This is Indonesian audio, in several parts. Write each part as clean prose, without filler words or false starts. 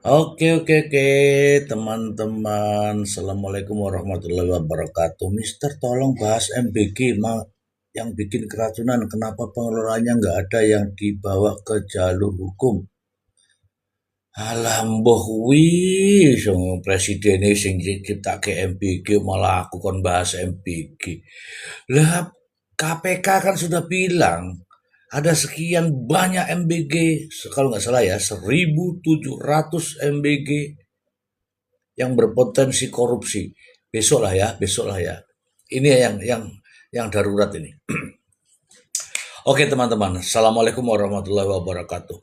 Oke, teman-teman. Assalamualaikum warahmatullahi wabarakatuh. Mister, tolong bahas MBG, yang bikin keracunan. Kenapa pengelolanya nggak ada yang dibawa ke jalur hukum? Alah, mbah wih, presiden sing ciptake MBG malah aku kon bahas MBG. Lah, KPK kan sudah bilang ada sekian banyak MBG, kalau nggak salah ya, 1.700 MBG yang berpotensi korupsi. Besok lah ya. Ini yang darurat ini. Oke teman-teman, Assalamualaikum warahmatullahi wabarakatuh.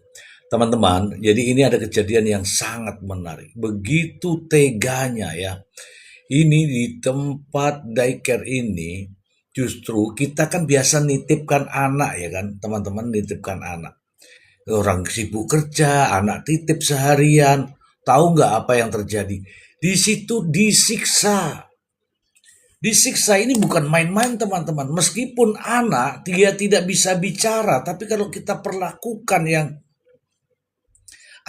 Teman-teman, jadi ini ada kejadian yang sangat menarik. Begitu teganya ya. Ini di tempat daycare ini, justru kita kan biasa nitipkan anak ya kan, teman-teman nitipkan anak. Orang sibuk kerja, anak titip seharian, tahu nggak apa yang terjadi? Di situ disiksa. Disiksa ini bukan main-main teman-teman. Meskipun anak dia tidak bisa bicara, tapi kalau kita perlakukan yang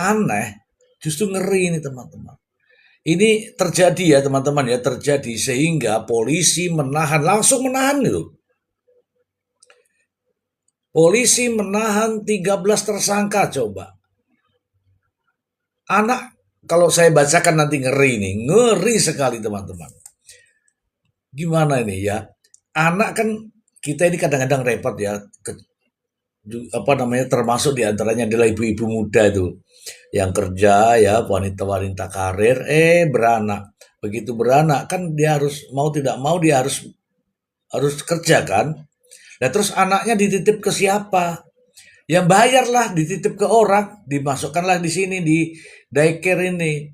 aneh, justru ngeri ini teman-teman. Ini terjadi ya teman-teman ya, terjadi sehingga polisi langsung menahan itu. Polisi menahan 13 tersangka coba. Anak, kalau saya bacakan nanti ngeri nih, ngeri sekali teman-teman. Gimana ini ya? Anak kan kita ini kadang-kadang repot ya, apa namanya, termasuk diantaranya adalah ibu-ibu muda itu yang kerja ya, wanita-wanita karir, beranak. Begitu beranak kan dia harus mau tidak mau dia harus harus kerja kan. Nah terus anaknya dititip ke siapa? Yang bayarlah, dititip ke orang, dimasukkanlah di sini di daycare ini.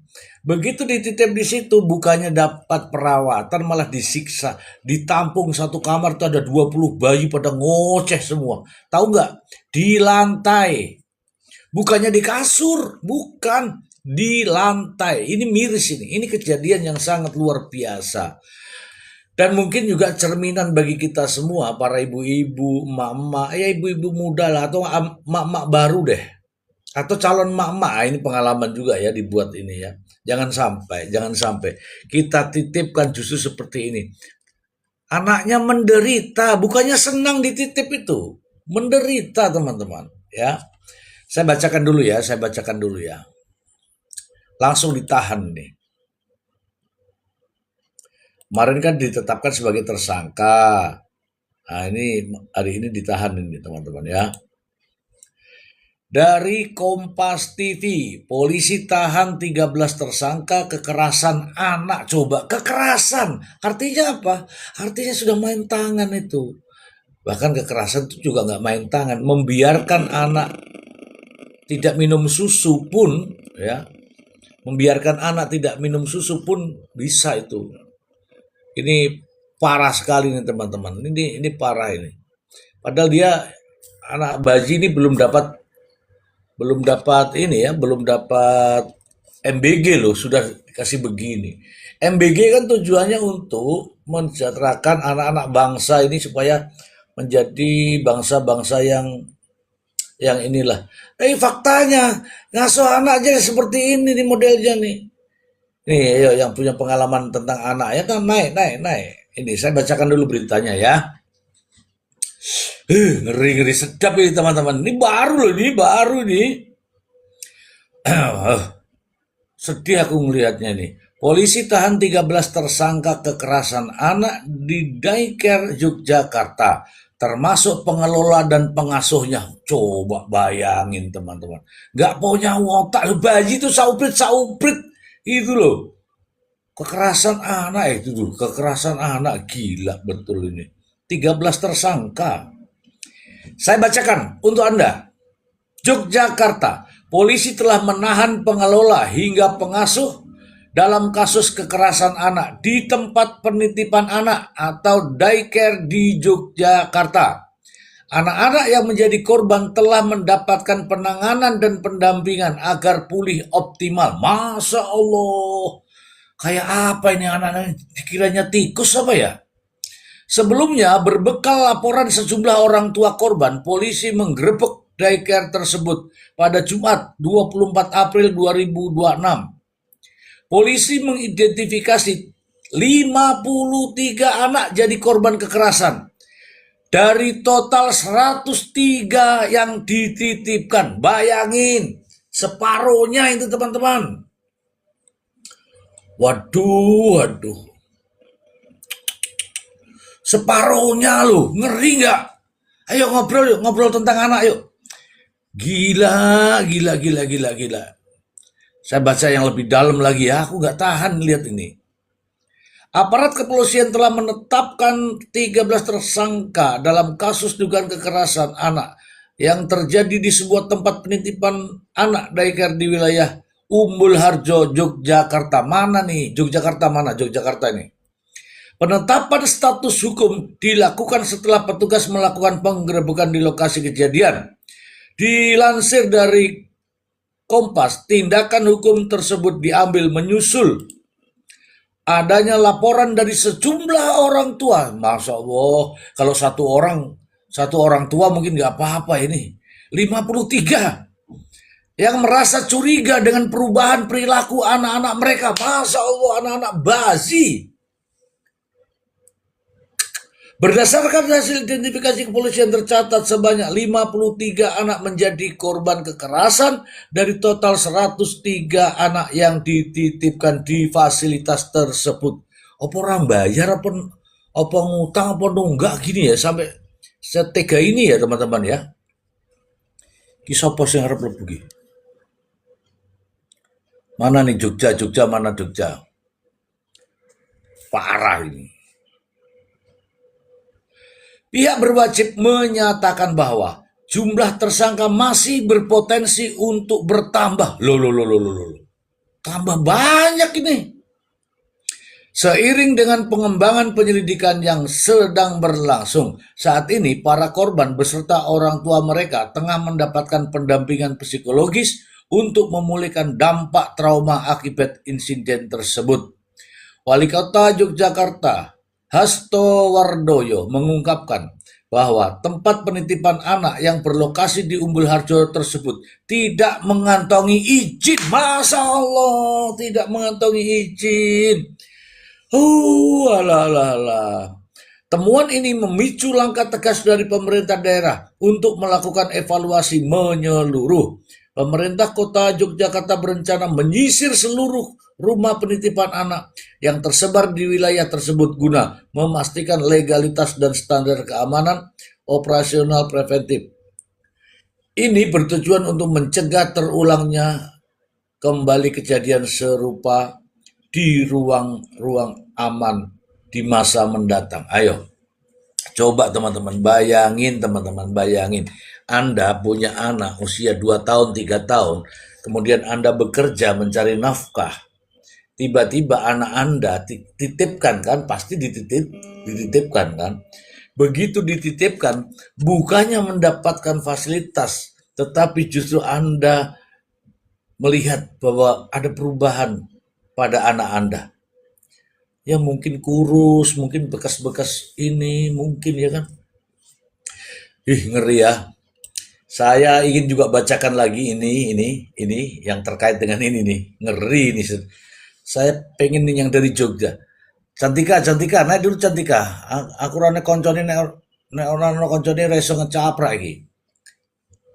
Begitu dititip di situ, bukannya dapat perawatan, malah disiksa. Ditampung satu kamar tuh ada 20 bayi pada ngoceh semua. Tahu nggak? Di lantai. Bukannya di kasur, bukan. Di lantai. Ini miris ini. Ini kejadian yang sangat luar biasa. Dan mungkin juga cerminan bagi kita semua, para ibu-ibu, emak-emak, ya ibu-ibu muda lah, atau emak-emak baru deh. Atau calon emak-emak, ini pengalaman juga ya dibuat ini ya. Jangan sampai. Kita titipkan justru seperti ini. Anaknya menderita, bukannya senang dititip itu. Menderita teman-teman ya. Saya bacakan dulu ya. Langsung ditahan nih. Kemarin kan ditetapkan sebagai tersangka. Nah ini hari ini ditahan ini teman-teman ya. Dari Kompas TV, polisi tahan 13 tersangka kekerasan anak. Coba, kekerasan. Artinya apa? Artinya sudah main tangan itu. Bahkan kekerasan itu juga nggak main tangan. Membiarkan anak tidak minum susu pun, ya. Membiarkan anak tidak minum susu pun bisa itu. Ini parah sekali nih teman-teman. Ini parah ini. Padahal dia anak bayi ini belum dapat ini ya, belum dapat MBG loh, sudah kasih begini. MBG kan tujuannya untuk mensejahterakan anak-anak bangsa ini supaya menjadi bangsa-bangsa yang inilah. Faktanya ngasuh anak aja seperti ini nih modelnya nih. Nih, ayo yang punya pengalaman tentang anak ya kan naik. Ini saya bacakan dulu beritanya ya. Ngeri-ngeri sedap ini teman-teman. Ini baru loh, ini baru nih. Sedih aku ngelihatnya nih. Polisi tahan 13 tersangka kekerasan anak di daycare Yogyakarta, termasuk pengelola dan pengasuhnya. Coba bayangin teman-teman. Gak punya otak, bayi itu sauprit-sauprit. Itu loh. Kekerasan anak itu tuh, kekerasan anak gila betul ini. 13 tersangka. Saya bacakan untuk Anda. Yogyakarta, polisi telah menahan pengelola hingga pengasuh dalam kasus kekerasan anak di tempat penitipan anak atau daycare di Yogyakarta. Anak-anak yang menjadi korban telah mendapatkan penanganan dan pendampingan agar pulih optimal. Masya Allah. Kayak apa ini anak-anak? Dikiranya tikus apa ya? Sebelumnya, berbekal laporan sejumlah orang tua korban, polisi menggerebek daycare tersebut pada Jumat 24 April 2026. Polisi mengidentifikasi 53 anak jadi korban kekerasan. Dari total 103 yang dititipkan. Bayangin, separuhnya itu teman-teman. Waduh. Separuhnya loh, ngeri nggak? Ayo ngobrol tentang anak yuk. Gila. Saya baca yang lebih dalam lagi ya, aku nggak tahan lihat ini. Aparat kepolisian telah menetapkan 13 tersangka dalam kasus dugaan kekerasan anak yang terjadi di sebuah tempat penitipan anak daycare di wilayah Umbul Harjo, Yogyakarta. Mana nih? Yogyakarta mana? Yogyakarta ini. Penetapan status hukum dilakukan setelah petugas melakukan penggerebekan di lokasi kejadian. Dilansir dari Kompas, tindakan hukum tersebut diambil menyusul adanya laporan dari sejumlah orang tua. Masya Allah, kalau satu orang tua mungkin nggak apa-apa ini. 53 yang merasa curiga dengan perubahan perilaku anak-anak mereka. Masya Allah, anak-anak bazi. Berdasarkan hasil identifikasi kepolisian tercatat sebanyak 53 anak menjadi korban kekerasan dari total 103 anak yang dititipkan di fasilitas tersebut. Apa orang bayar apa ngutang apa nunggak gini ya sampai setega ini ya teman-teman ya. Kisah pos yang harap lebih. Mana nih Jogja mana Jogja? Parah ini. Pihak berwajib menyatakan bahwa jumlah tersangka masih berpotensi untuk bertambah. Loh. Tambah banyak ini. Seiring dengan pengembangan penyelidikan yang sedang berlangsung, saat ini para korban beserta orang tua mereka tengah mendapatkan pendampingan psikologis untuk memulihkan dampak trauma akibat insiden tersebut. Wali Kota Yogyakarta Hasto Wardoyo mengungkapkan bahwa tempat penitipan anak yang berlokasi di Umbul Harjo tersebut tidak mengantongi izin. Masya Allah, tidak mengantongi izin. Alah. Temuan ini memicu langkah tegas dari pemerintah daerah untuk melakukan evaluasi menyeluruh. Pemerintah Kota Yogyakarta berencana menyisir seluruh rumah penitipan anak yang tersebar di wilayah tersebut guna memastikan legalitas dan standar keamanan operasional preventif. Ini bertujuan untuk mencegah terulangnya kembali kejadian serupa di ruang-ruang aman di masa mendatang. Ayo, coba teman-teman bayangin. Anda punya anak usia 2 tahun, 3 tahun, kemudian Anda bekerja mencari nafkah. Tiba-tiba anak Anda dititipkan kan, pasti dititipkan kan. Begitu dititipkan, bukannya mendapatkan fasilitas, tetapi justru Anda melihat bahwa ada perubahan pada anak Anda. Ya mungkin kurus, mungkin bekas-bekas ini, mungkin ya kan. Ngeri ya. Saya ingin juga bacakan lagi ini yang terkait dengan ini nih. Ngeri ini. Saya pengen nih yang dari Jogja. Cantika, naik dulu Cantika. Aku rane koncone nek ora koncone reso ngecaprak iki.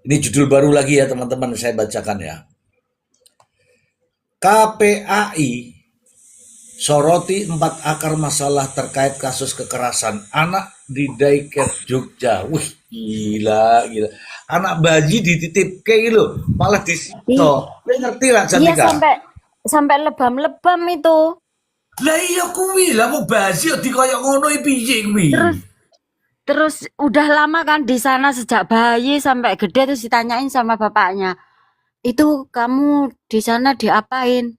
Ini judul baru lagi ya teman-teman, saya bacakan ya. KPAI soroti 4 akar masalah terkait kasus kekerasan anak di daycare Jogja. Wih, gila. Anak bayi dititip kayak gitu, malah disito. Ngerti lah Cantika? Iya, sampai lebam-lebam itu. Lah iya kuwi, lah mau basi dikoyok ngono piye kuwi? Terus udah lama kan di sana sejak bayi sampai gede, terus ditanyain sama bapaknya, "Itu kamu di sana diapain?"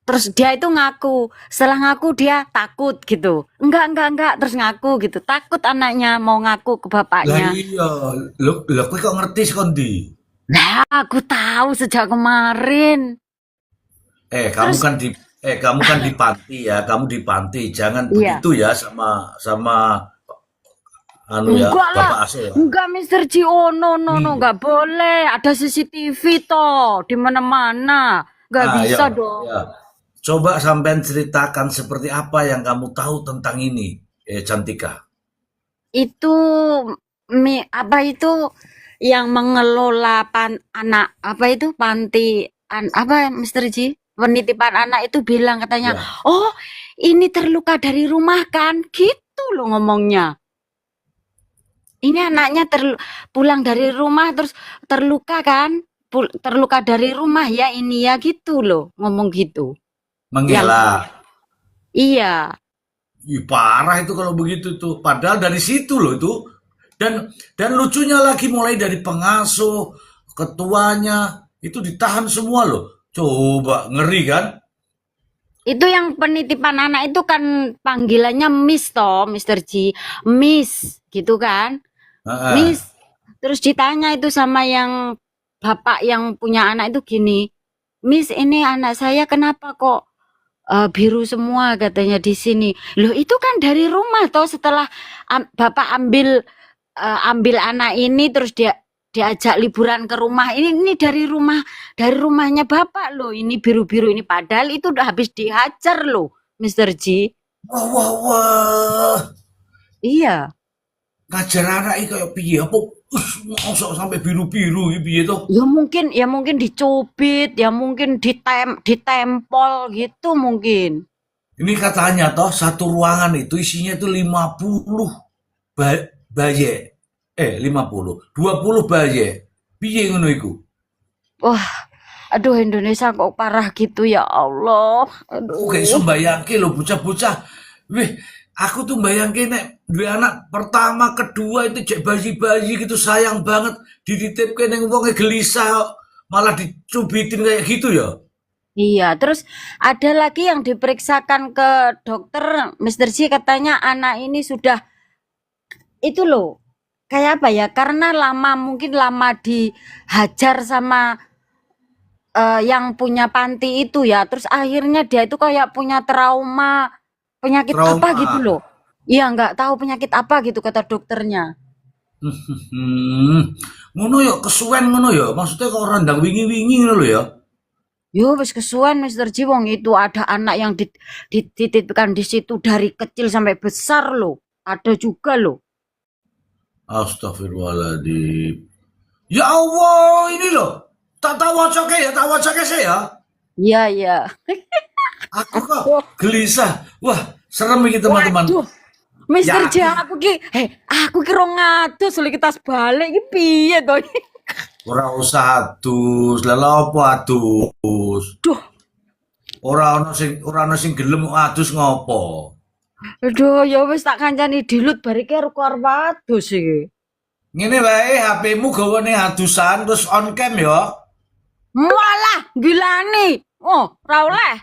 Terus dia itu ngaku. Setelah ngaku dia takut gitu. Enggak, terus ngaku gitu. Takut anaknya mau ngaku ke Lah bapaknya. iya, lho kowe kok ngerti saka ndi? Nah, aku tahu sejak kemarin. Kamu Terus kan di panti ya, kamu di panti. Jangan iya, begitu ya sama anu ya, Enggak lah, Bapak Asuh ya. enggak Mister Ji. Oh no no no, Hmm. enggak boleh. Ada CCTV toh di mana-mana. Enggak Ya, bisa dong. ya. Coba sampean ceritakan seperti apa yang kamu tahu tentang ini, Cantika. Itu apa itu yang mengelola anak apa itu panti apa Mister Ji? Penitipan anak itu bilang katanya, Ya. "Oh, ini terluka dari rumah kan?" Gitu loh ngomongnya. Ini anaknya pulang dari rumah terus terluka kan? Terluka dari rumah ya ini ya gitu loh, ngomong gitu. Yang Mengelak. iya. Ih, parah itu kalau begitu tuh. Padahal dari situ loh itu. Dan lucunya lagi mulai dari pengasuh, ketuanya, itu ditahan semua loh. Coba, ngeri kan? Itu yang penitipan anak itu kan panggilannya Miss toh, Mister Ji. Miss gitu kan? Heeh. Miss. Terus ditanya itu sama yang bapak yang punya anak itu gini, "Miss, ini anak saya kenapa kok biru semua katanya di sini." Loh, itu kan dari rumah toh setelah bapak ambil anak ini terus diajak liburan ke rumah. Ini dari rumahnya bapak loh. Ini biru-biru ini padahal itu udah habis dihajar loh, Mister Ji. Wah, wah, wah. Iya. Ngajar anak ini kayak piye? Apa? Mosok sampai biru-biru iki piye toh? Ya mungkin dicubit, ya mungkin ditempol gitu mungkin. Ini katanya toh satu ruangan itu isinya itu 50 baye. 50. 20 baye. Piye ngono iku? Wah, aduh Indonesia kok parah gitu ya Allah. Aku kayak iso Aduh. mbayangke lho bocah-bocah. Wih, aku tuh bayangke nek duwe anak pertama, kedua itu cek bayi-bayi gitu sayang banget dititipke ning wonge gelisah malah dicubitin kayak gitu ya. Iya, terus ada lagi yang diperiksakan ke dokter, Mister J katanya anak ini sudah itu loh, kayak apa ya? Karena mungkin lama dihajar sama yang punya panti itu ya. Terus akhirnya dia itu kayak punya trauma, penyakit apa gitu Trauma. loh. Iya, nggak tahu penyakit apa gitu kata dokternya. Hmm. Ngono ya kesuwen ngono ya. Maksudnya kok rendang wingi-wingi ngono lho ya. Yo, wis kesuwen Mister J wong itu ada anak yang dititipkan di situ dari kecil sampai besar loh. Ada juga loh. Astagfirullahaladzim. Ya Allah, ini loh. Tak wacoke saya. Iya, iya. Aku kok Aduh, gelisah. Wah, serem ini teman-teman. waduh. Mister J Yakin aku ki rong ngatus lho kita balik iki piye to? ora usah adus. Lah lha apa adus? Duh, Ora ana sing gelem adus ngopo? aduh ya wis tak kancani dilut bar iki arep adus iki. Ngene wae HP-mu gawane adusan terus on cam ya. Walah, gilani. Oh, ora oleh.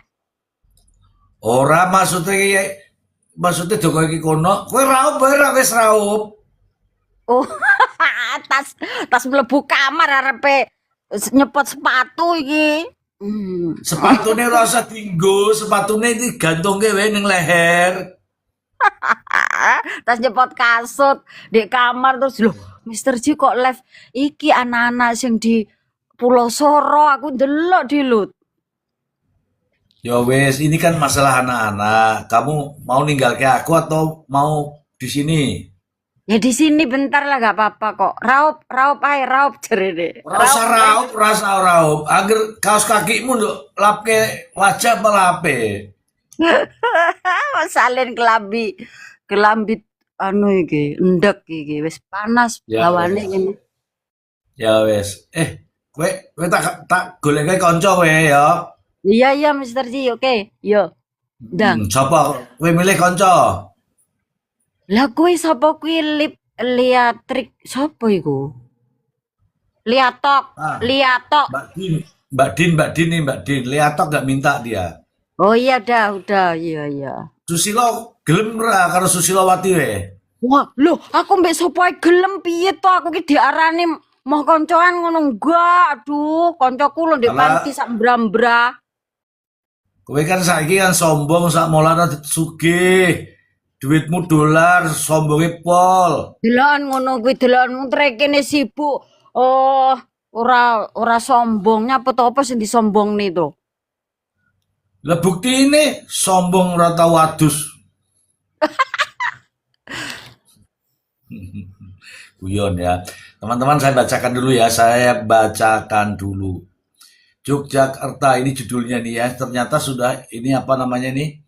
Ora maksudnya doko iki kono. Kowe raup wae ra wis raup. Oh, tas mlebu kamar arepe nyepot sepatu iki. Sepatune ora usah dienggo, sepatune iki gantungke wae ning leher. Tas nyepot kasut di kamar terus loh, Mister J kok live iki anak-anak sing di Pulau Soro aku ndelok dilut. Ya wes, ini kan masalah anak-anak. Kamu mau ninggal ke aku atau mau di sini? Ya di sini bentar lah gak apa-apa kok. Raup ae, raup jerene. Rasa raup, rasa raup. Agar kaos kakimu nduk lapke wajah apa lape? Salin kelambi anu iki, endek iki wis panas Ya lawane wes, ngene. ya wes. Kowe tak goleke kanca kowe ya. Iya iya Mister J, oke. Yo. Ndang. Sapa kowe milih kanca? Lah kuwi sapa kuwi Liatrik sapa iku? Liatok, Ah, Liatok. Mbak Din nih Mbak Din. Liatok gak minta dia. Oh iya udah, iya iya. Susilo gelem ora karo Susilowati we. Wah, loh, aku mbek sapa ae gelem piye to aku ki diarani mau koncoan ngono enggak. Aduh, koncoku lho ndek Alah, panti sak mbra-mbra. kowe kan saiki kan sombong sak molana sugih. Duitmu dolar, sombonge pol. Deloken ngono kuwi deloken kene sibuk. Oh, ora sombongnya apa sing disombongne to. Lah bukti ini sombong ora tau adus. Guyon ya. Teman-teman saya bacakan dulu ya, saya bacakan dulu. Yogyakarta ini judulnya nih ya, ternyata sudah ini apa namanya nih,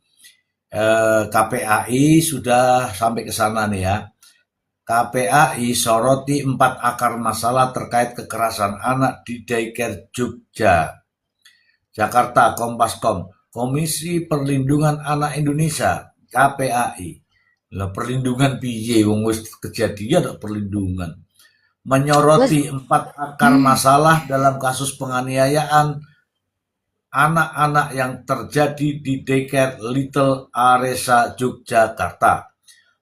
KPAI sudah sampai ke sana nih ya. KPAI soroti 4 akar masalah terkait kekerasan anak di daycare Jogja. Jakarta, Kompas.com, Komisi Perlindungan Anak Indonesia, KPAI. Lah perlindungan piye wong wis kejadian ada perlindungan. Menyoroti 4 akar masalah dalam kasus penganiayaan anak-anak yang terjadi di daycare Little Aresa Yogyakarta.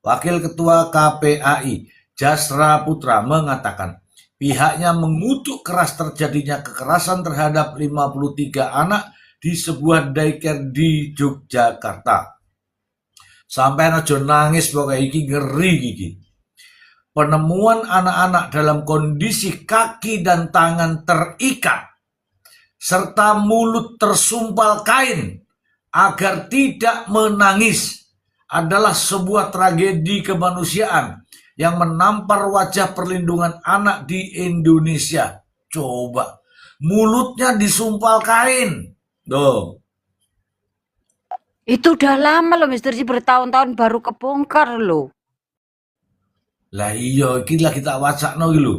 Wakil Ketua KPAI Jasra Putra mengatakan pihaknya mengutuk keras terjadinya kekerasan terhadap 53 anak di sebuah daycare di Yogyakarta. Sampai aja nangis pokoknya iki ngeri iki. Penemuan anak-anak dalam kondisi kaki dan tangan terikat serta mulut tersumpal kain agar tidak menangis adalah sebuah tragedi kemanusiaan yang menampar wajah perlindungan anak di Indonesia. Coba, mulutnya disumpal kain. Tuh. Itu udah lama loh Mister Ji, bertahun-tahun baru kebongkar loh. Lah iya, iki lagi tak wacakno iki lho.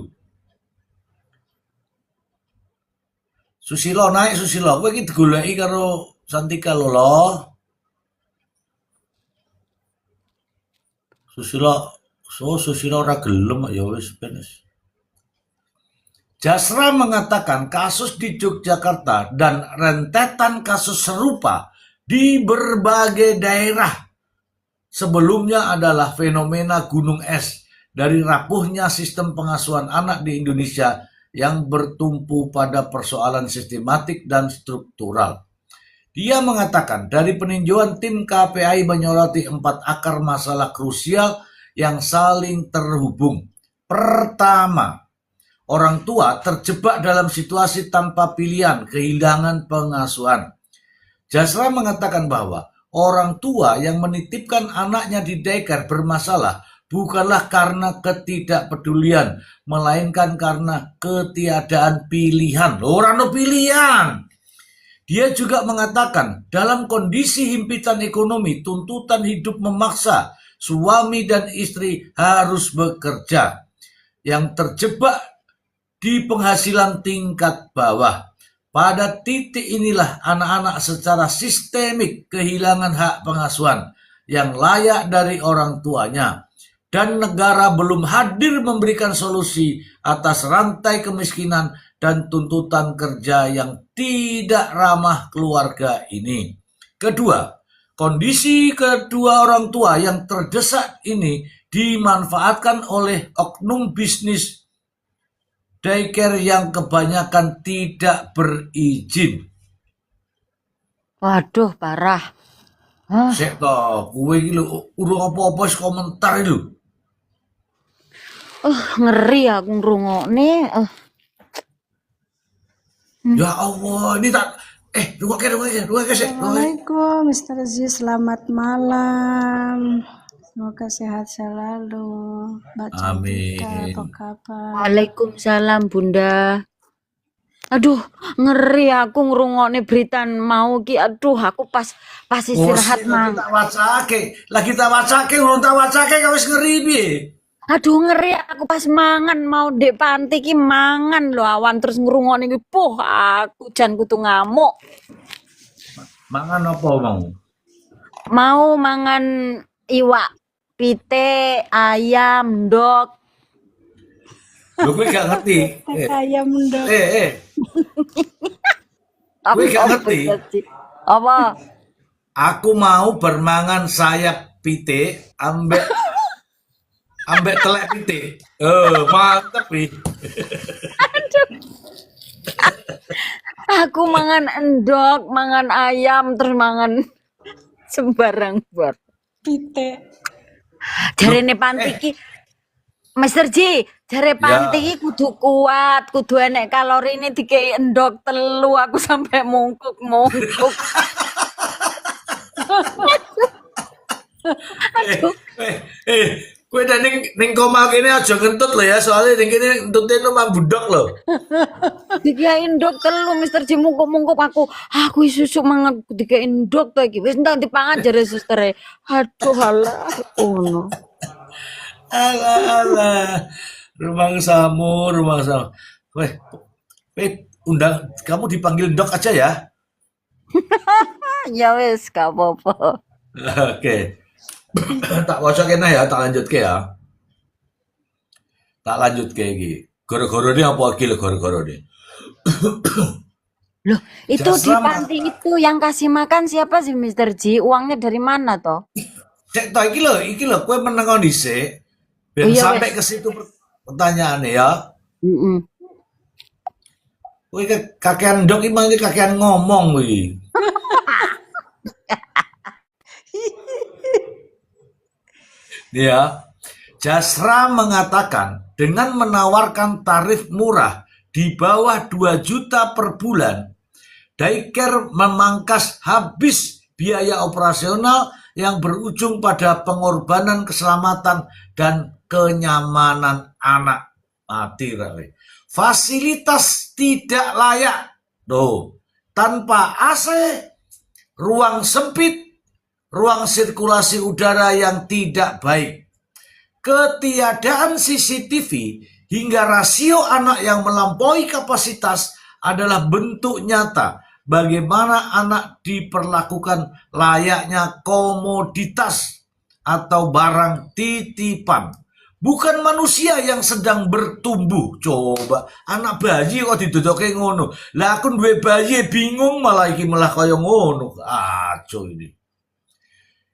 Susilo naik Susilo, kowe iki digoleki karo Santika lho loh. Susilo ora gelem ya wis benes. Jasra mengatakan kasus di Yogyakarta dan rentetan kasus serupa di berbagai daerah sebelumnya adalah fenomena gunung es dari rapuhnya sistem pengasuhan anak di Indonesia yang bertumpu pada persoalan sistematik dan struktural. Dia mengatakan dari peninjauan tim KPAI menyoroti 4 akar masalah krusial yang saling terhubung. Pertama, orang tua terjebak dalam situasi tanpa pilihan, kehilangan pengasuhan. Jasra mengatakan bahwa orang tua yang menitipkan anaknya di daycare bermasalah bukanlah karena ketidakpedulian, melainkan karena ketiadaan pilihan. Ora ono pilihan. Dia juga mengatakan dalam kondisi himpitan ekonomi, tuntutan hidup memaksa suami dan istri harus bekerja. Yang terjebak di penghasilan tingkat bawah. Pada titik inilah anak-anak secara sistemik kehilangan hak pengasuhan yang layak dari orang tuanya. Dan negara belum hadir memberikan solusi atas rantai kemiskinan dan tuntutan kerja yang tidak ramah keluarga ini. Kedua, kondisi kedua orang tua yang terdesak ini dimanfaatkan oleh oknum bisnis daycare yang kebanyakan tidak berizin. Waduh, parah. Sek to, kowe iki lho urung apa-apa wis komentar lho. Ngeri aku ngrungokne. Ya Allah, ini tak ruwake sik. Assalamualaikum Mr. Z, selamat malam. Semoga sehat selalu. Baca kita Amin. apa kabar? Waalaikumsalam Bunda. Aduh, ngeri aku ngrungokne berita mau ki. Aduh, aku pas istirahat mang. Lagi tak wacake, urung tak wacake kok wis ngeri piye? Aduh, ngeri aku pas mangan mau dek panti ki mangan lho awan terus ngrungokne ki aku jan kudu ngamuk. Mangan apa mau? Mau mangan iwak, pite, ayam, ndok. Lho kowe gak ngerti. Ayam dong. Kowe gak ngerti. Apa? Aku mau bermangan sayap pite ambek telek pite. Mantep nih. Aku mangan endok, mangan ayam, terus mangan sembarang buat. Pite. Jarene Panti ki Mister Ji, jare Panti ki kudu kuat, kudu enek kalorine dikei endok telu, aku sampai mungkuk-mungkuk. Kowe nek ning koma kene aja ngentut lho ya, soalnya ning kene entute nomang budok lho. Dikei endok telu Mister Ji mungkuk-mungkuk aku susu mangan dikei endok to iki. Wis entar dipangan jare sustere. Aduh halah ngono. Alah. Rumangsamu. Weh, undang kamu dipanggil Dok aja ya. Ya wis gak apa-apa. Oke. Tak waca kene ya, tak lanjutke ya. Tak lanjutke iki. Goro-goro ini apa iki lho goro-goro ini? Loh, itu di Jasra panti itu yang kasih makan siapa sih Mister Ji? Uangnya dari mana toh? Cek to iki lho kowe menengo dhisik. Oh Ben iya sampai wes. ke situ pertanyaannya ya. Mm-mm. Kowe kakean ndok iki mangke kakean ngomong kuwi. Ya. Jasra mengatakan dengan menawarkan tarif murah di bawah 2 juta per bulan, daycare memangkas habis biaya operasional yang berujung pada pengorbanan keselamatan dan kenyamanan anak. Mati rawe. Fasilitas tidak layak. Tuh, tanpa AC, ruang sempit, ruang sirkulasi udara yang tidak baik. Ketiadaan CCTV hingga rasio anak yang melampaui kapasitas adalah bentuk nyata bagaimana anak diperlakukan layaknya komoditas atau barang titipan. Bukan manusia yang sedang bertumbuh. Coba, anak bayi kok didodoke ngono. Lah aku duwe bayi bingung malah iki malah kaya ngono. Aco ini.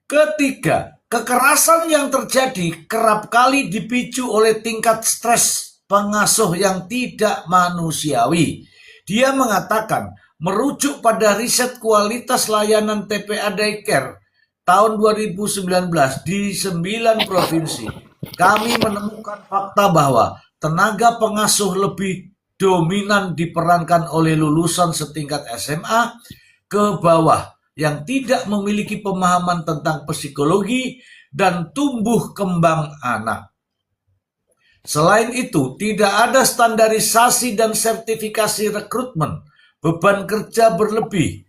Ketiga, kekerasan yang terjadi kerap kali dipicu oleh tingkat stres pengasuh yang tidak manusiawi. Dia mengatakan, merujuk pada riset kualitas layanan TPA Daycare tahun 2019 di 9 provinsi, kami menemukan fakta bahwa tenaga pengasuh lebih dominan diperankan oleh lulusan setingkat SMA ke bawah yang tidak memiliki pemahaman tentang psikologi dan tumbuh kembang anak. Selain itu, tidak ada standarisasi dan sertifikasi rekrutmen, beban kerja berlebih,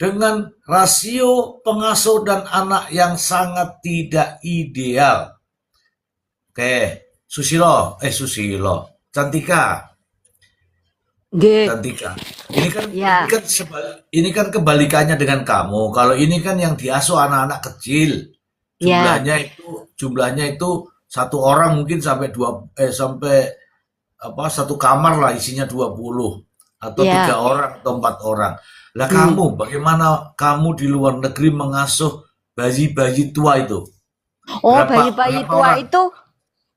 dengan rasio pengasuh dan anak yang sangat tidak ideal. Oke, Susilo, Cantika. Nggih. Cantika. Ini kan Ya. ini kan kebalikannya dengan kamu. Kalau ini kan yang diasuh anak-anak kecil. Ya. Jumlahnya itu satu orang mungkin sampai satu kamar lah isinya 20 atau Ya. 3 orang atau 4 orang. Lah kamu bagaimana kamu di luar negeri mengasuh bayi-bayi tua itu? Oh, Berapa bayi-bayi berapa tua orang? itu,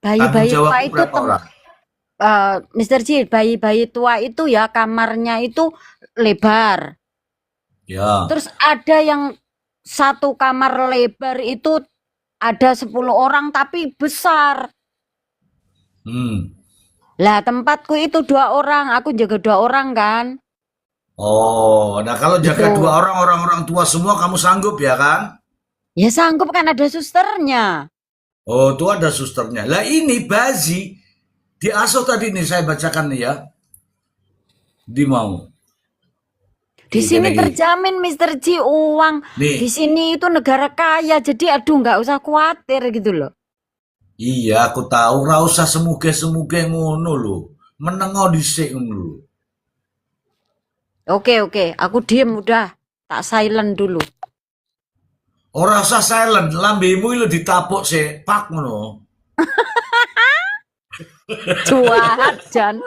Tanggung bayi-bayi tua jawabmu itu berapa orang? Mister Ji, bayi-bayi tua itu ya kamarnya itu lebar. Ya. Terus ada yang satu kamar lebar itu ada 10 orang tapi besar. Lah tempatku itu 2 orang, aku jaga 2 orang kan. Oh, nah kalau jaga Gitu. 2 orang tua semua kamu sanggup ya kan? Ya sanggup kan ada susternya. Oh, itu ada susternya. Lah ini bayi diasuh tadi nih saya bacakan nih ya. Di mau. Di sini Gini. terjamin Mister Ji uang. Nih. Di sini itu negara kaya, jadi aduh nggak usah khawatir gitu loh. Iya, aku tahu. Ora usah semuge-semuge ngono lho. Menengo dhisik ngono lho. Oke, aku diem udah. Tak silent dulu. Ora usah silent, lambemu lho ditapuk sik, pak ngono. Cuat, Jan.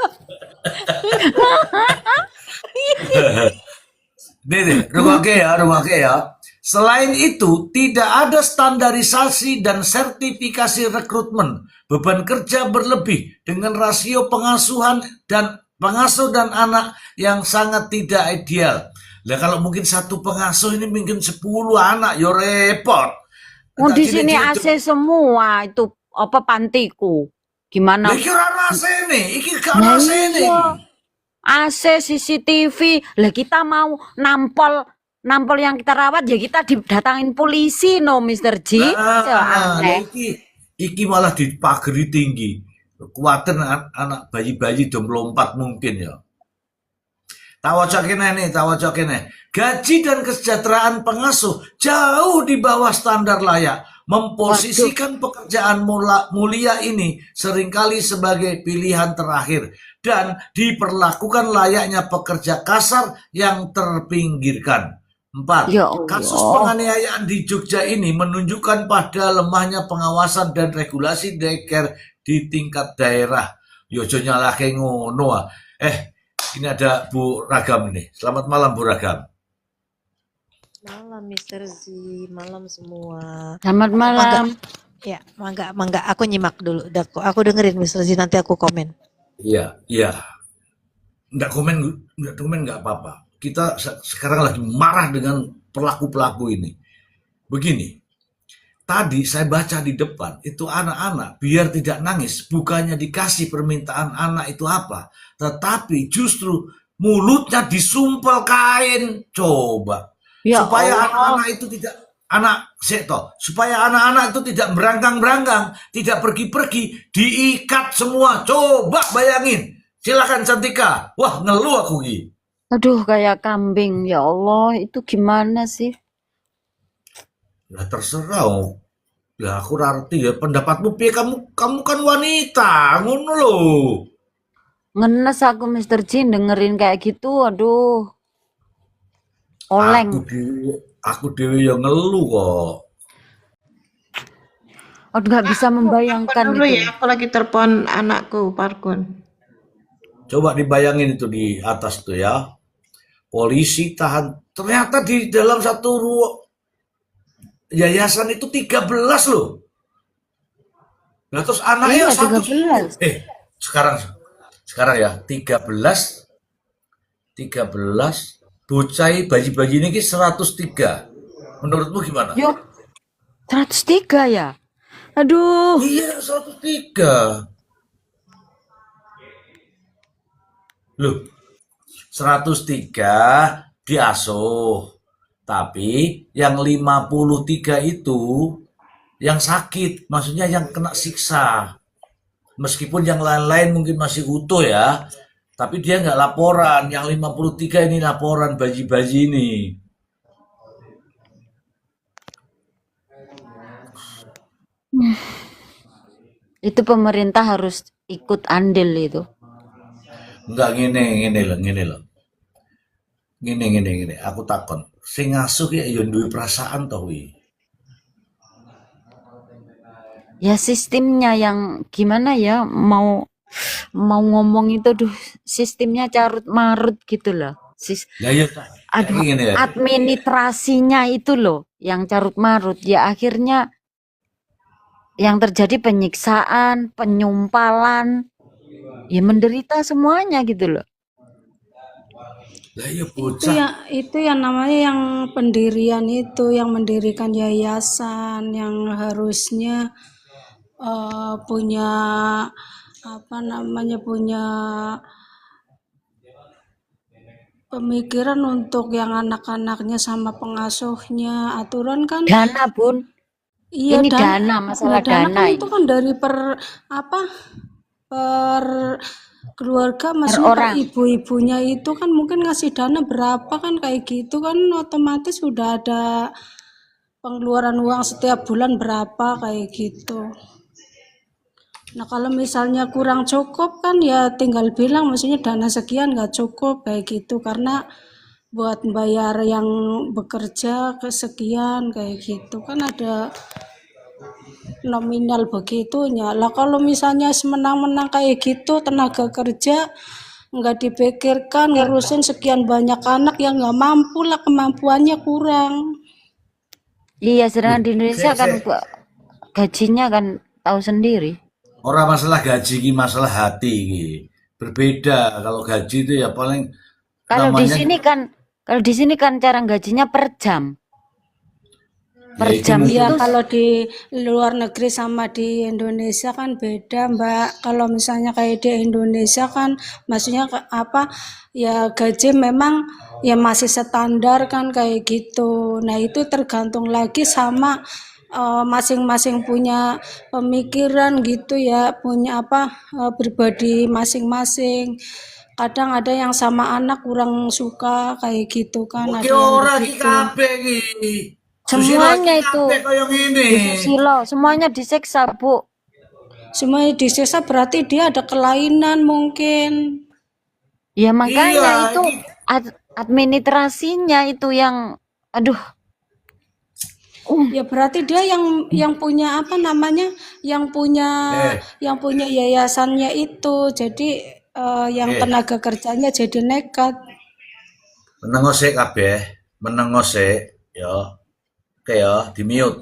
Nih, rumahke ya. Selain itu, tidak ada standarisasi dan sertifikasi rekrutmen. Beban kerja berlebih dengan rasio pengasuh dan anak yang sangat tidak ideal. Lah kalau mungkin satu pengasuh ini mungkin 10 anak, ya repot. Oh, enggak di sini cilik-cilik. AC semua itu apa pantiku. Gimana? Lah iki ora ono AC-ne, iki gak ono Nah AC-ne iya, iki. AC, CCTV. Lah kita mau nampol nampol yang kita rawat ya kita didatangin polisi no Mister Ji. Ya Lah aneh. iki malah dipageri tinggi. Kuwatir anak bayi-bayi do melompat mungkin ya. Tak wocok kene. Gaji dan kesejahteraan pengasuh jauh di bawah standar layak. Waduh, Memposisikan pekerjaan mulia ini seringkali sebagai pilihan terakhir dan diperlakukan layaknya pekerja kasar yang terpinggirkan. 4. ya Kasus Allah. penganiayaan di Jogja ini menunjukkan pada lemahnya pengawasan dan regulasi daycare di tingkat daerah. Yojo nyalahke ngono. Ah. Ini ada Bu Ragam ini. Selamat malam Bu Ragam. Malam Mister Z, malam semua. Selamat Mangga, malam. ya, mangga. Aku nyimak dulu. Aku dengerin Mister Z, nanti aku komen. Iya, iya. Enggak komen enggak apa-apa. Kita sekarang lagi marah dengan pelaku-pelaku ini. Begini, tadi saya baca di depan, itu anak-anak biar tidak nangis, bukannya dikasih permintaan anak itu apa, tetapi justru mulutnya disumpel kain. Coba. Ya Supaya Allah. anak-anak itu tidak supaya anak-anak itu tidak beranggang-beranggang, tidak pergi-pergi, diikat semua. Coba bayangin. Silakan Cantika. Wah, ngeluh aku Gi. Aduh kayak kambing. Ya Allah, itu gimana sih? Ya terserah. Ya aku ngerti ya pendapatmu piye, kamu kan wanita, ngono lho. Ngenes aku Mister Ji dengerin kayak gitu. Aduh, oleng. Aku dewe yang ngeluh kok. Aduh nggak bisa membayangkan Dulu itu. ya, aku lagi telepon anakku, Parkun. Coba dibayangin itu di atas tuh ya. Polisi tahan. Ternyata di dalam satu yayasan itu 13 loh. Nah terus anaknya Iya, satu. 13. Sekarang ya 13 bocah bayi-bayi ini 103. Menurutmu gimana? Yo, 103 ya? Aduh, Iya 103. Loh 103 diasuh. Tapi yang 53 itu yang sakit, maksudnya yang kena siksa. Meskipun yang lain-lain mungkin masih utuh ya, tapi dia nggak laporan. Yang 53 ini laporan bayi-bayi ini. itu pemerintah harus ikut andil itu. Enggak ngene loh. Ngene. Aku takon. Sing ngasuh ya duwe perasaan toh wi. Ya sistemnya yang gimana ya mau ngomong itu duh sistemnya carut marut gitu loh. Lah ya Aduh, ngene ya. administrasinya itu loh yang carut marut ya akhirnya yang terjadi penyiksaan, penyumpalan, ya menderita semuanya gitu loh. Lah ya Itu bocah. itu yang namanya yang pendirian itu, yang mendirikan yayasan, yang harusnya punya apa namanya, punya pemikiran untuk yang anak-anaknya sama pengasuhnya. Aturan kan Dana Bun, iya, ini dan dana masalah dana dana kan itu ini kan dari per keluarga, per maksudnya per orang. ibu-ibunya itu kan mungkin ngasih dana berapa kan, kayak gitu kan otomatis sudah ada pengeluaran uang setiap bulan berapa kayak gitu. Nah kalau misalnya kurang cukup kan ya tinggal bilang, maksudnya dana sekian nggak cukup kayak gitu, karena buat bayar yang bekerja kesekian kayak gitu kan ada nominal begitunya lah. Kalau misalnya semenang-menang kayak gitu, tenaga kerja nggak dipikirkan ngurusin sekian banyak anak yang nggak mampu lah, kemampuannya kurang. Iya, sedangkan di Indonesia kan Sik. gajinya kan tahu sendiri. Orang masalah gaji ki masalah hati ki. Berbeda kalau gaji itu ya paling Kalau di namanya sini kan cara gajinya per jam. per Ya itu jam mungkin Ya itu kalau di luar negeri sama di Indonesia kan beda Mbak. Kalau misalnya kayak di Indonesia kan maksudnya apa ya gaji memang ya masih standar kan kayak gitu. Nah itu tergantung lagi sama masing-masing punya pemikiran gitu ya, punya apa pribadi masing-masing. Kadang ada yang sama anak kurang suka kayak gitu kan, oke ada yang ora ki begitu. kabeh ki. Susilo iki semuanya itu kabeh kaya ngene. Bu Susilo semuanya disiksa Bu. Semua disiksa berarti dia ada kelainan mungkin. Ya Iya, makanya itu iki administrasinya itu yang aduh Ya berarti dia yang punya apa namanya? eh Yang punya yayasannya itu. Jadi yang eh tenaga kerjanya jadi nekat. menengo sik kabeh, menengo sik ya. Oke ya, di-mute.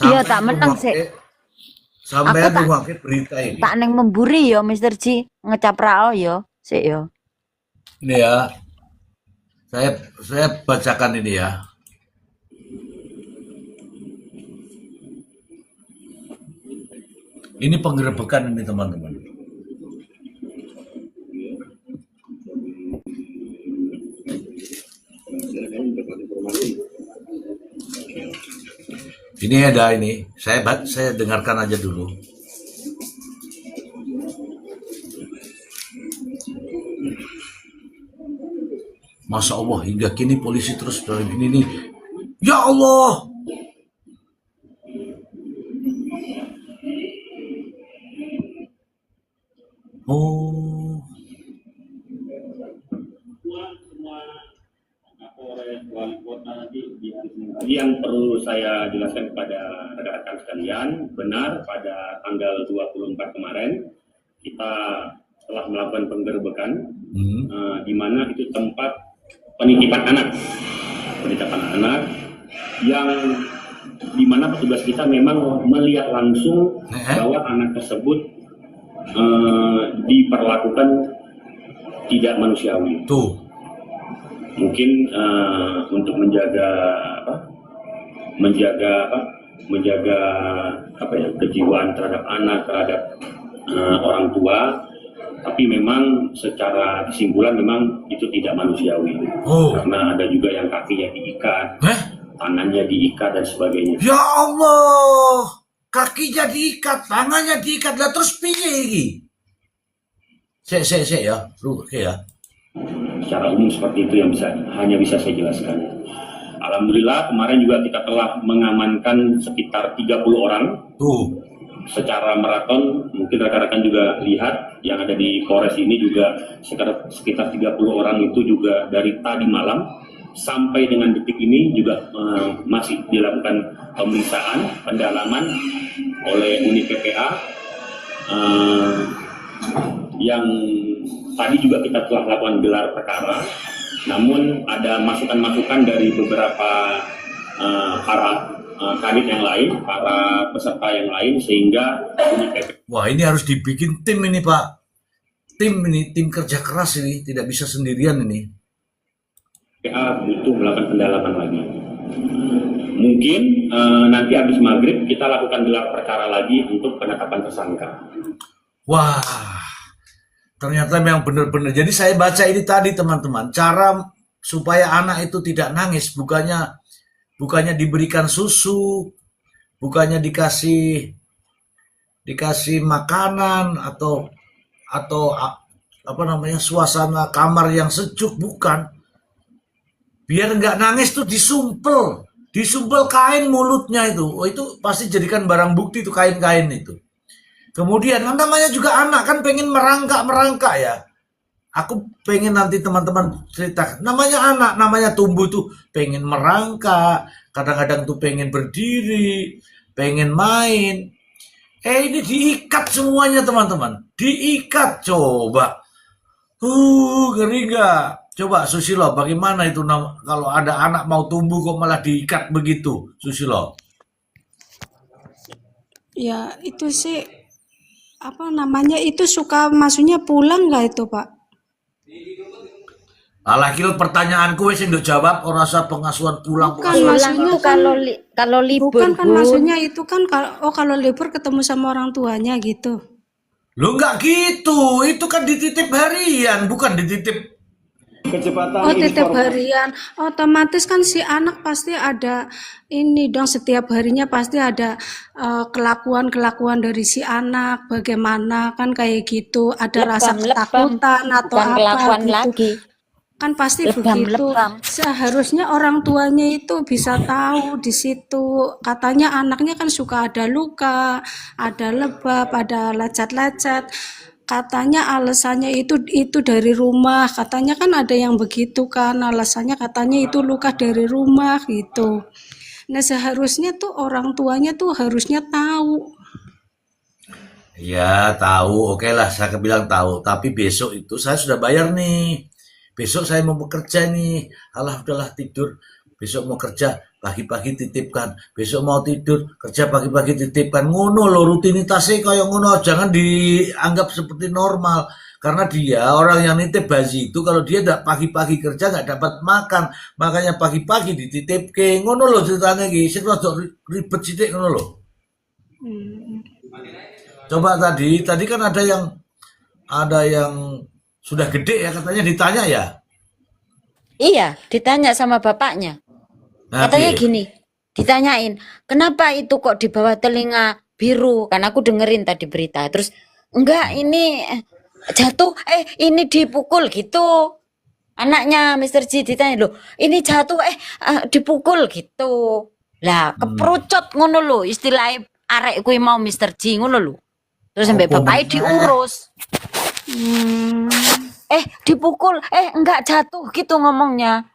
iya Sampeyan tak menang sih. rungokke Aku sampeyan tak rungokke berita ini. tak neng memburi yo Mister Ji ngecaprao yo sik yo. Ini ya, saya bacakan ini ya. Ini penggerebekan ini teman-teman. Ini ada ini. Saya dengarkan aja dulu. Masya Allah, hingga kini polisi terus dalam ini nih. Ya Allah. Oh, Yang perlu saya jelaskan kepada rekan-rekan sekalian, benar pada tanggal 24 kemarin kita telah melakukan penggerbekan di mana itu tempat penitipan anak yang di mana petugas kita memang melihat langsung bahwa anak tersebut diperlakukan tidak manusiawi. tuh. Mungkin untuk menjaga kejiwaan terhadap anak, terhadap orang tua, tapi memang secara kesimpulan memang itu tidak manusiawi. Oh. Karena ada juga yang kakinya diikat, tangannya diikat dan sebagainya. Ya Allah, kakinya diikat, tangannya diikat, lah terus piye iki? Sik ya, oke ya. Secara umum seperti itu yang hanya bisa saya jelaskan. Alhamdulillah kemarin juga kita telah mengamankan sekitar 30 orang Tuh. secara maraton. Mungkin rekan-rekan juga lihat yang ada di Polres ini juga sekitar 30 orang itu juga dari tadi malam sampai dengan detik ini juga masih dilakukan pemeriksaan pendalaman oleh unit PPA yang tadi juga kita telah lakukan gelar perkara, namun ada masukan-masukan dari beberapa para kanit yang lain, para peserta yang lain, sehingga Wah, ini harus dibikin tim ini Pak. Tim kerja keras ini, tidak bisa sendirian ini. PPA butuh melakukan pendalaman lagi. Mungkin nanti habis maghrib kita lakukan gelar perkara lagi untuk penetapan tersangka. Wah, ternyata memang benar-benar. Jadi saya baca ini tadi teman-teman, cara supaya anak itu tidak nangis, bukannya diberikan susu, bukannya dikasih makanan atau apa namanya suasana kamar yang sejuk, bukan. Biar nggak nangis tuh disumpel kain mulutnya itu. Oh, itu pasti jadikan barang bukti itu kain-kain itu. Kemudian namanya juga anak kan pengen merangkak ya. Aku pengen nanti teman-teman cerita. Namanya anak, namanya tumbuh tuh pengen merangkak. Kadang-kadang tuh pengen berdiri, pengen main. Ini diikat semuanya teman-teman. Diikat coba. Ngeri gak? Coba Susilo, bagaimana itu kalau ada anak mau tumbuh kok malah diikat begitu, Susilo? Ya itu sih apa namanya itu suka maksudnya pulang nggak itu Pak? Alah kira pertanyaanku wis nduk jawab ora usah pengasuhan pulang Bukan, pengasuhan. Pulang maksudnya itu kan kalau libur, bukan kan Bun. maksudnya itu kan kalau libur ketemu sama orang tuanya gitu. Lo enggak gitu, itu kan dititip harian, bukan dititip. Oh, titip harian. Otomatis kan si anak pasti ada ini dong, setiap harinya pasti ada kelakuan-kelakuan dari si anak, bagaimana kan kayak gitu, ada rasa Lebam-lebam, ketakutan atau bukan apa kelakuan gitu. lagi. Kan pasti begitu. Lebam-lebam. Seharusnya orang tuanya itu bisa tahu di situ. Katanya anaknya kan suka ada luka, ada lebam, ada lecet-lecet. Katanya alasannya itu dari rumah. Katanya kan ada yang begitu kan. Alasannya katanya itu luka dari rumah gitu. Nah, seharusnya tuh orang tuanya tuh harusnya tahu. Ya tahu, oke lah saya bilang tahu. Tapi besok itu saya sudah bayar nih. Besok saya mau bekerja nih. Alah udahlah tidur. Besok mau kerja pagi-pagi titipkan. Besok mau tidur kerja pagi-pagi titipkan. Ngono lo rutinitasnya kayak ngono. Jangan dianggap seperti normal. Karena dia orang yang nitip bayi itu kalau dia tidak pagi-pagi kerja nggak dapat makan. Makanya pagi-pagi dititip ke ngono lo ceritanya gitu. Sing rada ribet sithik ngono lo. Hmm. Coba tadi kan ada yang sudah gede ya katanya ditanya ya. Iya, ditanya sama bapaknya. Nah, Katanya piye? gini, ditanyain, kenapa itu kok di bawah telinga biru? Kan aku dengerin tadi berita. Terus, enggak ini jatuh, ini dipukul gitu. Anaknya Mr. G ditanya, loh, ini jatuh, dipukul gitu. Lah, keperucut ngono lho, istilahnya arek kuwi mau Mr. G ngono lho. Terus sampai Opo bapaknya meneh? diurus. Hmm. Dipukul, enggak jatuh gitu ngomongnya.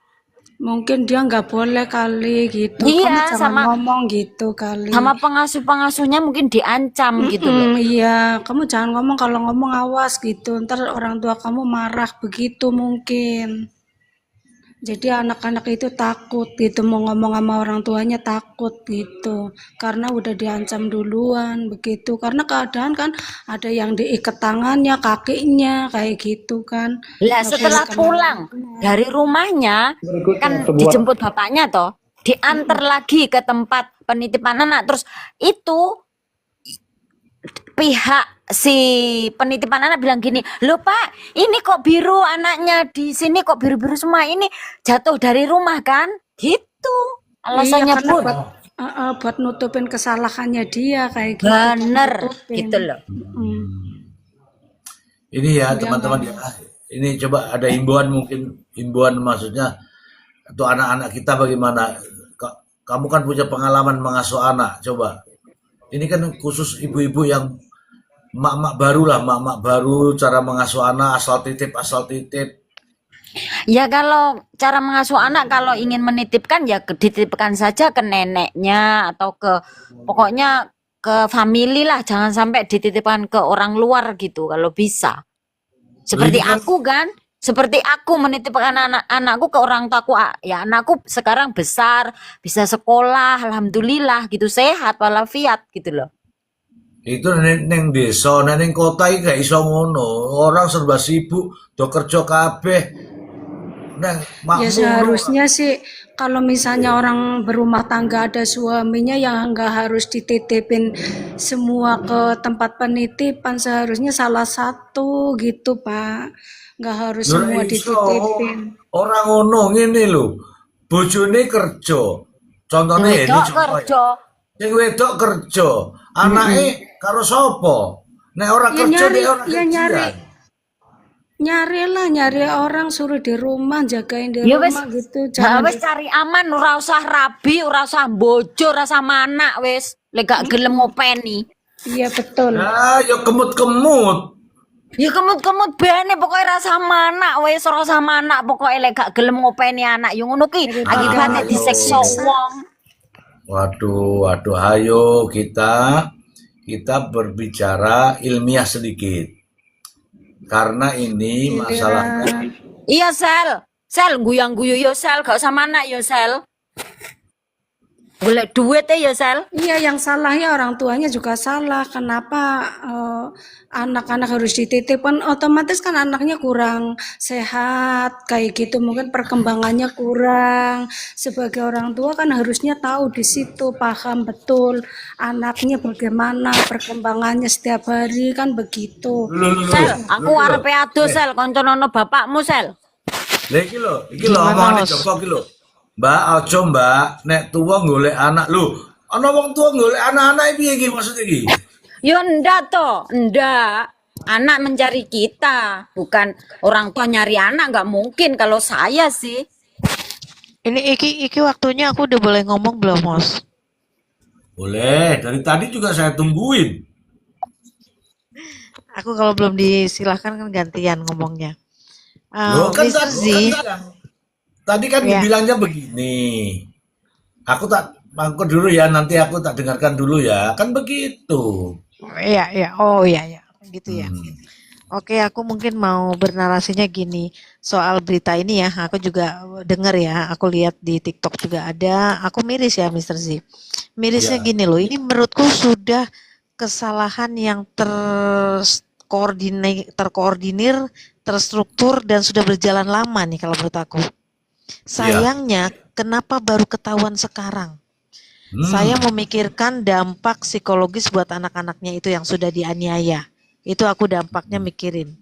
Mungkin dia nggak boleh kali gitu. Kamu Iya, jangan sama ngomong gitu kali. sama pengasuh-pengasuhnya mungkin diancam gitu loh. Iya, kamu jangan ngomong, kalau ngomong awas gitu. Ntar orang tua kamu marah begitu mungkin. Jadi anak-anak itu takut gitu, mau ngomong sama orang tuanya takut gitu. Karena udah diancam duluan begitu. Karena keadaan kan ada yang diikat tangannya, kakinya kayak gitu kan. Lah Nggak boleh setelah pulang kemana-mana. dari rumahnya kan dijemput bapaknya toh, diantar lagi ke tempat penitipan anak. Terus itu pihak si penitipan anak bilang gini, loh Pak, ini kok biru anaknya di sini kok biru-biru semua, ini jatuh dari rumah kan? Gitu Iya, alasannya karena Bun. buat nutupin kesalahannya dia kayak gitu, Bener nutupin. gitu loh. Mm. Ini ya Dia teman-teman nggak ya. Ini coba ada himbauan mungkin himbauan maksudnya untuk anak-anak kita bagaimana? Kamu kan punya pengalaman mengasuh anak. Coba. Ini kan khusus ibu-ibu yang mak-mak baru lah, mak-mak baru cara mengasuh anak asal titip asal titip. Ya kalau cara mengasuh anak kalau ingin menitipkan ya dititipkan saja ke neneknya atau ke pokoknya ke family lah, jangan sampai dititipkan ke orang luar gitu kalau bisa. Seperti Ini kan aku kan, seperti aku menitipkan anak-anakku ke orang tuaku, ya anakku sekarang besar, bisa sekolah, alhamdulillah gitu, sehat walafiat gitu loh. itu neng desa, neng kota iki gak iso ngono. Orang serba sibuk, do kerja kabeh. Neng Ya makmur seharusnya sih kalau misalnya orang berumah tangga ada suaminya yang nggak harus dititipin semua ke tempat penitipan, seharusnya salah satu gitu Pak, nggak harus lho semua iso. dititipin. Orang ngono ngene lho. Bojone kerja. Contohnya ini Wedok contoh ya. kerja, Sing wedok kerja, anake karo sapa? Nek ora Ya kerja nyari, nek ora ya gajian. nyari orang suruh di rumah, jagain di ya wes, rumah gitu, jangan wes cari aman, ora usah rabi, ora usah bojo, ora usah manak wes, lek gak gelem ngopeni. Iya betul. Ya, ya kemut-kemut. Ya kemut-kemut bene pokoknya rasa manak wes, ora usah manak pokoknya lek gak gelem ngopeni anak yo ngono ki akibatnya Ayo. disiksa wong. Waduh, waduh, ayo kita berbicara ilmiah sedikit. Karena ini masalahnya Iya Sel, Sel guyang-guyu yo Sel, gak usah manak yo Sel. Golek duit ya Sel. Iya, yang salahnya orang tuanya juga salah. Kenapa anak-anak harus dititipkan? Otomatis kan anaknya kurang sehat, kayak gitu. Mungkin perkembangannya kurang. Sebagai orang tua kan harusnya tahu di situ, paham betul anaknya bagaimana perkembangannya setiap hari kan begitu. Sel, aku arep ado Sel, konconono bapakmu Sel. Lah iki lho Gimana, omongane Os? Joko iki lho. Mbak, aja Mbak, nek tuwa golek anak lho. Ana wong tua golek anak-anak piye iki maksud iki? Yo ndak toh, ndak. Anak mencari kita, bukan orang tua nyari anak. Nggak mungkin kalau saya sih. Ini iki waktunya aku udah boleh ngomong belum, Mos? Boleh, dari tadi juga saya tungguin. Aku kalau belum disilahkan kan gantian ngomongnya. Loh kan Mr. Z, tadi kan ya, dibilangnya begini. Aku dulu ya, nanti aku tak dengarkan dulu ya. Kan begitu. oh ya, gitu ya. Hmm. Oke, aku mungkin mau bernarasinya gini soal berita ini ya. Aku juga dengar ya, aku lihat di TikTok juga ada. Aku miris ya, Mr. Z. Mirisnya Ya. gini loh, ini menurutku sudah kesalahan yang terkoordinir, terstruktur dan sudah berjalan lama nih kalau menurut aku. Ya. Sayangnya, kenapa baru ketahuan sekarang? Saya memikirkan dampak psikologis buat anak-anaknya itu yang sudah dianiaya. Itu aku dampaknya mikirin.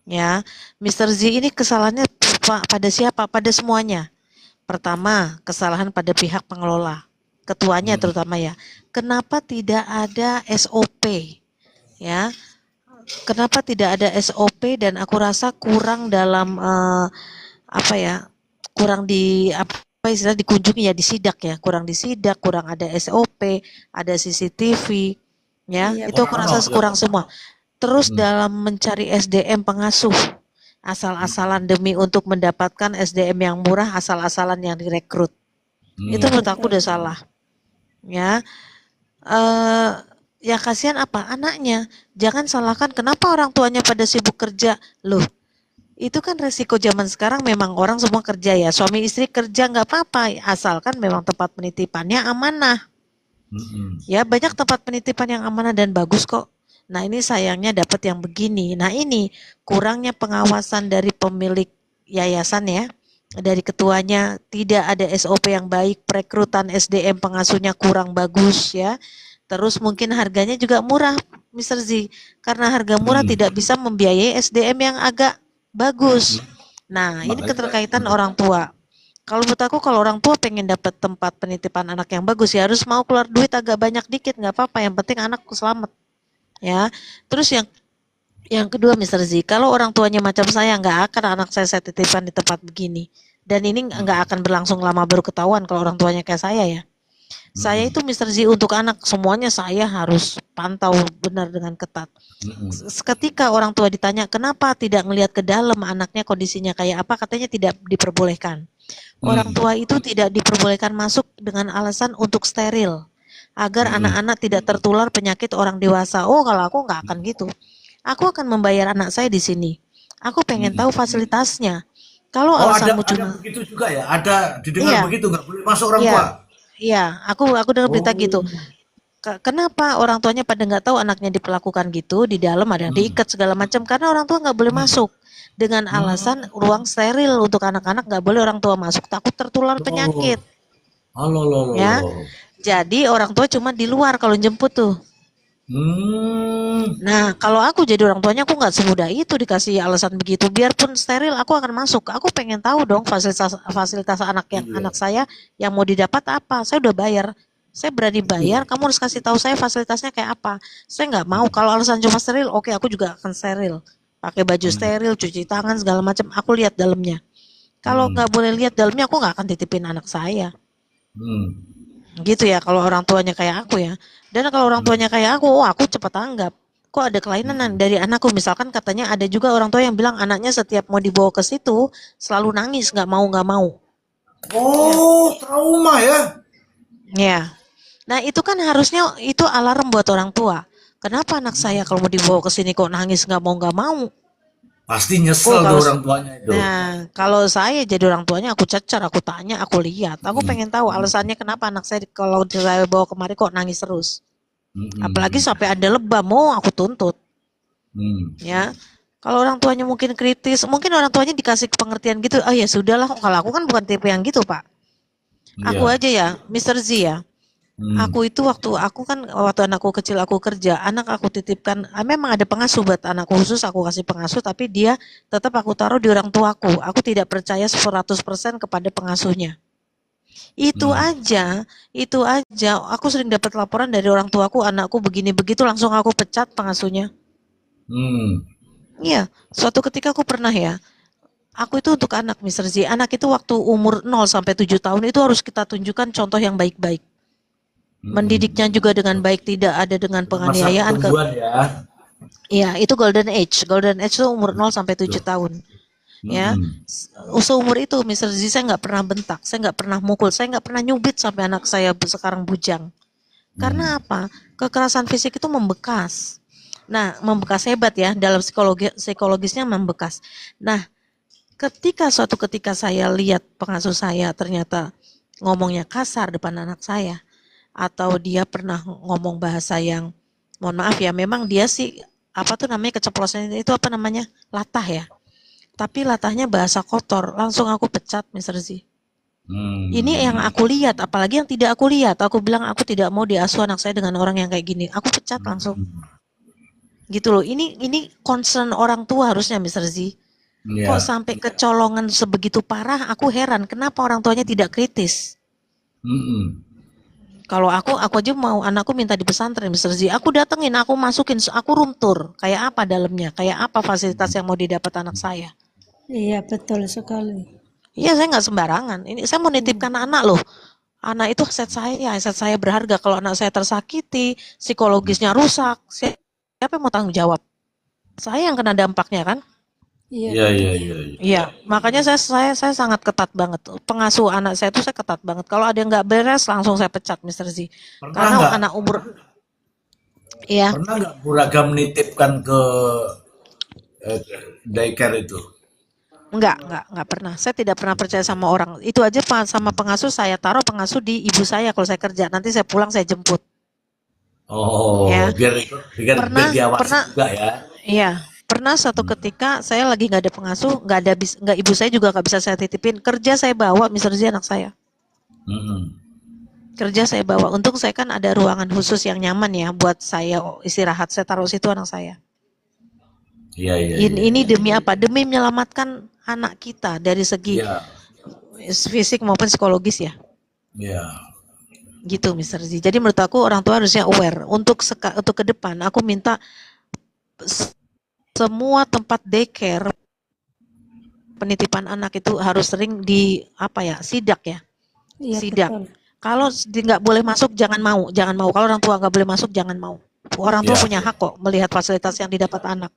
Ya, Mr. Z ini kesalahannya pada siapa? Pada semuanya. Pertama, kesalahan pada pihak pengelola, ketuanya terutama ya. Kenapa tidak ada SOP? Ya, kenapa tidak ada SOP dan aku rasa kurang dalam apa ya? Kurang di apa istilah dikunjungi ya, disidak ya, kurang disidak, kurang ada SOP, ada CCTV, ya, Iya, itu aku rasa kurang semua. Terus dalam mencari SDM pengasuh, asal-asalan demi untuk mendapatkan SDM yang murah, asal-asalan yang direkrut, itu menurut aku udah salah, ya. Ya kasihan apa anaknya, jangan salahkan kenapa orang tuanya pada sibuk kerja, loh. Itu kan resiko zaman sekarang, memang orang semua kerja ya, suami istri kerja nggak apa-apa, asalkan memang tempat penitipannya amanah. Ya banyak tempat penitipan yang amanah dan bagus kok. Nah ini sayangnya dapat yang begini. Nah ini kurangnya pengawasan dari pemilik yayasan ya, dari ketuanya, tidak ada SOP yang baik, perekrutan SDM pengasuhnya kurang bagus ya. Terus mungkin harganya juga murah, Mr. Z, karena harga murah tidak bisa membiayai SDM yang agak bagus. Nah, ini keterkaitan orang tua. Kalau menurut aku, kalau orang tua pengen dapat tempat penitipan anak yang bagus ya harus mau keluar duit agak banyak dikit, nggak apa-apa, yang penting anakku selamat. Ya. Terus yang kedua, Mr. Z, kalau orang tuanya macam saya, nggak akan anak saya titipkan di tempat begini. Dan ini nggak akan berlangsung lama baru ketahuan kalau orang tuanya kayak saya ya. Saya itu Mr. Z untuk anak semuanya saya harus pantau benar dengan ketat. Ketika orang tua ditanya kenapa tidak melihat ke dalam anaknya kondisinya kayak apa, katanya tidak diperbolehkan. Orang tua itu tidak diperbolehkan masuk dengan alasan untuk steril, agar anak-anak tidak tertular penyakit orang dewasa. Oh, kalau aku nggak akan gitu. Aku akan membayar anak saya di sini. Aku pengen tahu fasilitasnya. Kalau alasanmu ada cuma begitu juga ya? Ada didengar iya, begitu, nggak boleh masuk orang iya, tua? iya. Aku dengar berita gitu. Oh. Kenapa orang tuanya pada nggak tahu anaknya diperlakukan gitu, di dalam ada yang diikat segala macam, karena orang tua nggak boleh masuk dengan alasan ruang steril untuk anak-anak, nggak boleh orang tua masuk, takut tertular penyakit. Halo. Ya, jadi orang tua cuma di luar kalau jemput tuh. Nah, kalau aku jadi orang tuanya, aku nggak semudah itu dikasih alasan begitu. Biarpun steril, aku akan masuk. Aku pengen tahu dong fasilitas anak saya yang mau didapat apa. Saya udah bayar. Saya berani bayar. Kamu harus kasih tahu saya fasilitasnya kayak apa. Saya nggak mau kalau alasan cuma steril. Oke, aku juga akan steril. Pakai baju steril, cuci tangan segala macam. Aku lihat dalamnya. Kalau nggak boleh lihat dalamnya, aku nggak akan titipin anak saya. Gitu ya kalau orang tuanya kayak aku ya. Dan kalau orang tuanya kayak aku, oh aku cepat tanggap. Kok ada kelainan dari anakku, misalkan katanya ada juga orang tua yang bilang anaknya setiap mau dibawa ke situ selalu nangis, nggak mau. Oh, trauma ya? Ya. Nah itu kan harusnya itu alarm buat orang tua. Kenapa anak saya kalau mau dibawa ke sini kok nangis nggak mau? Pasti Aku nyesel tuh kalau orang tuanya itu. Nah, kalau saya jadi orang tuanya, aku cecer, aku tanya, aku lihat. Aku pengen tahu alasannya kenapa anak saya kalau saya bawa kemari kok nangis terus. Apalagi sampai ada lebam, mau aku tuntut. Ya, kalau orang tuanya mungkin kritis, mungkin orang tuanya dikasih pengertian gitu. Oh ya sudahlah, kalau aku kan bukan tipe yang gitu, Pak. Aku Iya. aja ya, Mr. Z ya. Aku itu waktu anakku kecil aku kerja, anak aku titipkan, memang ada pengasuh buat anakku khusus, aku kasih pengasuh, tapi dia tetap aku taruh di orang tuaku. Aku tidak percaya 100% kepada pengasuhnya. Itu aja, aku sering dapat laporan dari orang tuaku, anakku begini begitu, langsung aku pecat pengasuhnya. Iya, suatu ketika aku pernah ya, aku itu untuk anak Mr. Z, anak itu waktu umur 0 sampai 7 tahun itu harus kita tunjukkan contoh yang baik-baik. Mendidiknya juga dengan baik, tidak ada dengan Masa penganiayaan ke pertumbuhan ya. Iya, itu golden age. Golden age itu umur 0 sampai 7 tahun. Ya. Seumur itu Mr. Z saya nggak pernah bentak, saya nggak pernah mukul, saya nggak pernah nyubit sampai anak saya sekarang bujang. Karena apa? Kekerasan fisik itu membekas. Nah, membekas hebat ya, dalam psikologisnya membekas. Nah, suatu ketika saya lihat pengasuh saya ternyata ngomongnya kasar depan anak saya, atau dia pernah ngomong bahasa yang, mohon maaf ya, memang dia sih apa tuh namanya, keceplosan itu apa namanya, latah ya, tapi latahnya bahasa kotor, langsung aku pecat Mr. Z. Ini yang aku lihat, apalagi yang tidak aku lihat. Aku bilang aku tidak mau diasuh anak saya dengan orang yang kayak gini, aku pecat langsung. Gitu loh, ini concern orang tua harusnya Mr. Z. Kok sampai kecolongan sebegitu parah, aku heran kenapa orang tuanya tidak kritis. Kalau aku aja mau anakku minta di pesantren Mr. Z, aku datengin, aku masukin, aku room tour, kayak apa dalamnya, kayak apa fasilitas yang mau didapat anak saya. Iya, betul sekali. Iya, saya nggak sembarangan. Ini saya mau nitipkan anak loh. Anak itu aset saya berharga. Kalau anak saya tersakiti, psikologisnya rusak, siapa yang mau tanggung jawab? Saya yang kena dampaknya kan? Iya. Iya, makanya saya sangat ketat banget. Pengasuh anak saya itu saya ketat banget. Kalau ada yang nggak beres, langsung saya pecat, Mr. Z. Karena anak umur, iya. Pernah nggak Buragam nitipkan ke daycare itu? Enggak pernah. Saya tidak pernah percaya sama orang. Itu aja sama pengasuh, saya taruh pengasuh di ibu saya kalau saya kerja. Nanti saya pulang saya jemput. Oh, Ya. biar diawasi juga ya. Iya. Pernah suatu ketika saya lagi nggak ada pengasuh, nggak ibu saya juga nggak bisa saya titipin. Kerja saya bawa Mr. Z anak saya. Kerja saya bawa. Untung saya kan ada ruangan khusus yang nyaman ya buat saya istirahat. Saya taruh situ anak saya. Iya. Ini demi apa? Demi menyelamatkan anak kita dari segi fisik maupun psikologis ya. Iya. Gitu Mr. Z. Jadi menurut aku orang tua harusnya aware. Untuk ke depan aku minta semua tempat daycare penitipan anak itu harus sering sidak ya. Iya, Sidak. betul. Kalau nggak boleh masuk jangan mau. Kalau orang tua nggak boleh masuk jangan mau. Orang tua punya hak kok melihat fasilitas yang didapat anak.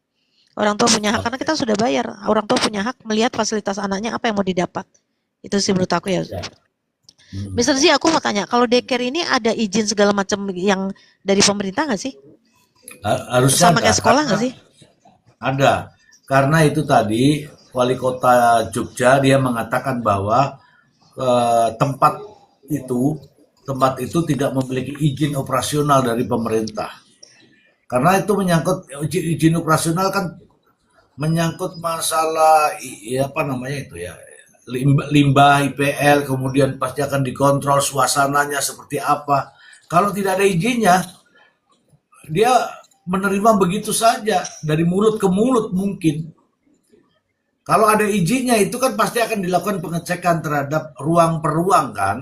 Orang tua punya hak karena kita sudah bayar. Orang tua punya hak melihat fasilitas anaknya apa yang mau didapat. Itu sih menurut aku ya. Mr. Z, aku mau tanya, kalau daycare ini ada izin segala macam yang dari pemerintah nggak sih? Harusnya sama kayak sekolah nggak sih? Ada. Karena itu tadi Wali Kota Jogja dia mengatakan bahwa tempat itu tidak memiliki izin operasional dari pemerintah. Karena itu menyangkut izin operasional kan menyangkut masalah limbah IPL, kemudian pasti akan dikontrol suasananya seperti apa. Kalau tidak ada izinnya, dia menerima begitu saja dari mulut ke mulut mungkin. Kalau ada izinnya itu kan pasti akan dilakukan pengecekan terhadap ruang per ruang kan.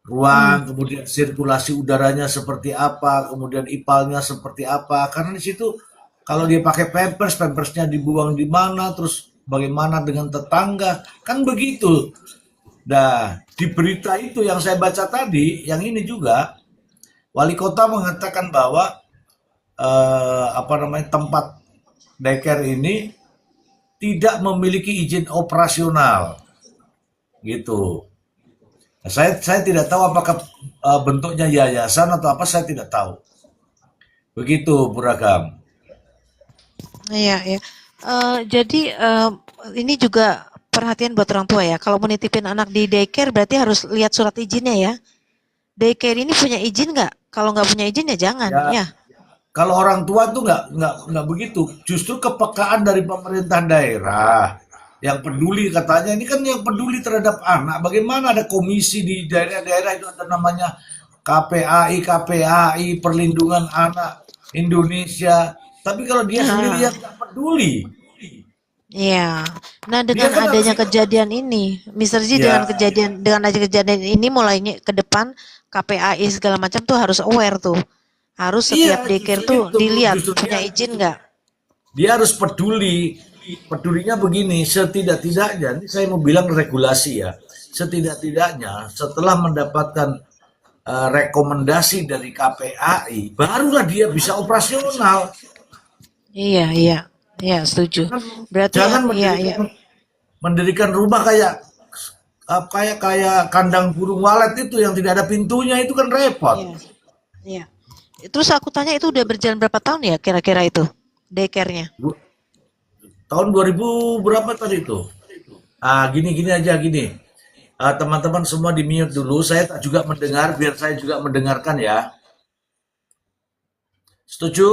Kemudian sirkulasi udaranya seperti apa, kemudian ipalnya seperti apa. Karena di situ kalau dia pakai pampersnya dibuang di mana, terus bagaimana dengan tetangga, kan begitu. Nah, di berita itu yang saya baca tadi, yang ini juga Wali Kota mengatakan bahwa tempat daycare ini tidak memiliki izin operasional, gitu. Saya tidak tahu apakah bentuknya yayasan atau apa, saya tidak tahu. Begitu, Buragam. Iya. Jadi ini juga perhatian buat orang tua ya. Kalau mau nitipin anak di daycare berarti harus lihat surat izinnya ya. Daycare ini punya izin nggak? Kalau nggak punya izin ya jangan Ya, ya. kalau orang tua tuh nggak begitu. Justru kepekaan dari pemerintah daerah yang peduli katanya ini kan yang peduli terhadap anak. Bagaimana ada komisi di daerah-daerah itu ada namanya KPAI Perlindungan Anak Indonesia. Tapi kalau dia sendiri Nah, yang nggak peduli, iya. Nah, dia dengan kan adanya harusnya kejadian ini, Mr. Ji ya dengan adanya kejadian ini mulainya ke depan KPAI segala macam tuh harus aware tuh. Harus iya setiap daycare justru tuh itu dilihat justru dia punya izin nggak. dia harus peduli. Pedulinya begini, setidak-tidaknya, ini saya mau bilang regulasi ya, setidak-tidaknya setelah mendapatkan rekomendasi dari KPAI, barulah dia bisa operasional. Iya, iya. Iya, setuju. Jangan, Berarti jangan iya, iya. mendirikan rumah kayak kayak kandang burung walet itu yang tidak ada pintunya itu kan repot. Iya, iya. Terus aku tanya itu udah berjalan berapa tahun ya kira-kira itu daycare-nya? Tahun 2000 berapa tadi itu? Gini-gini aja gini. Teman-teman semua di mute dulu. Saya tak juga mendengar, biar saya juga mendengarkan ya. Setuju?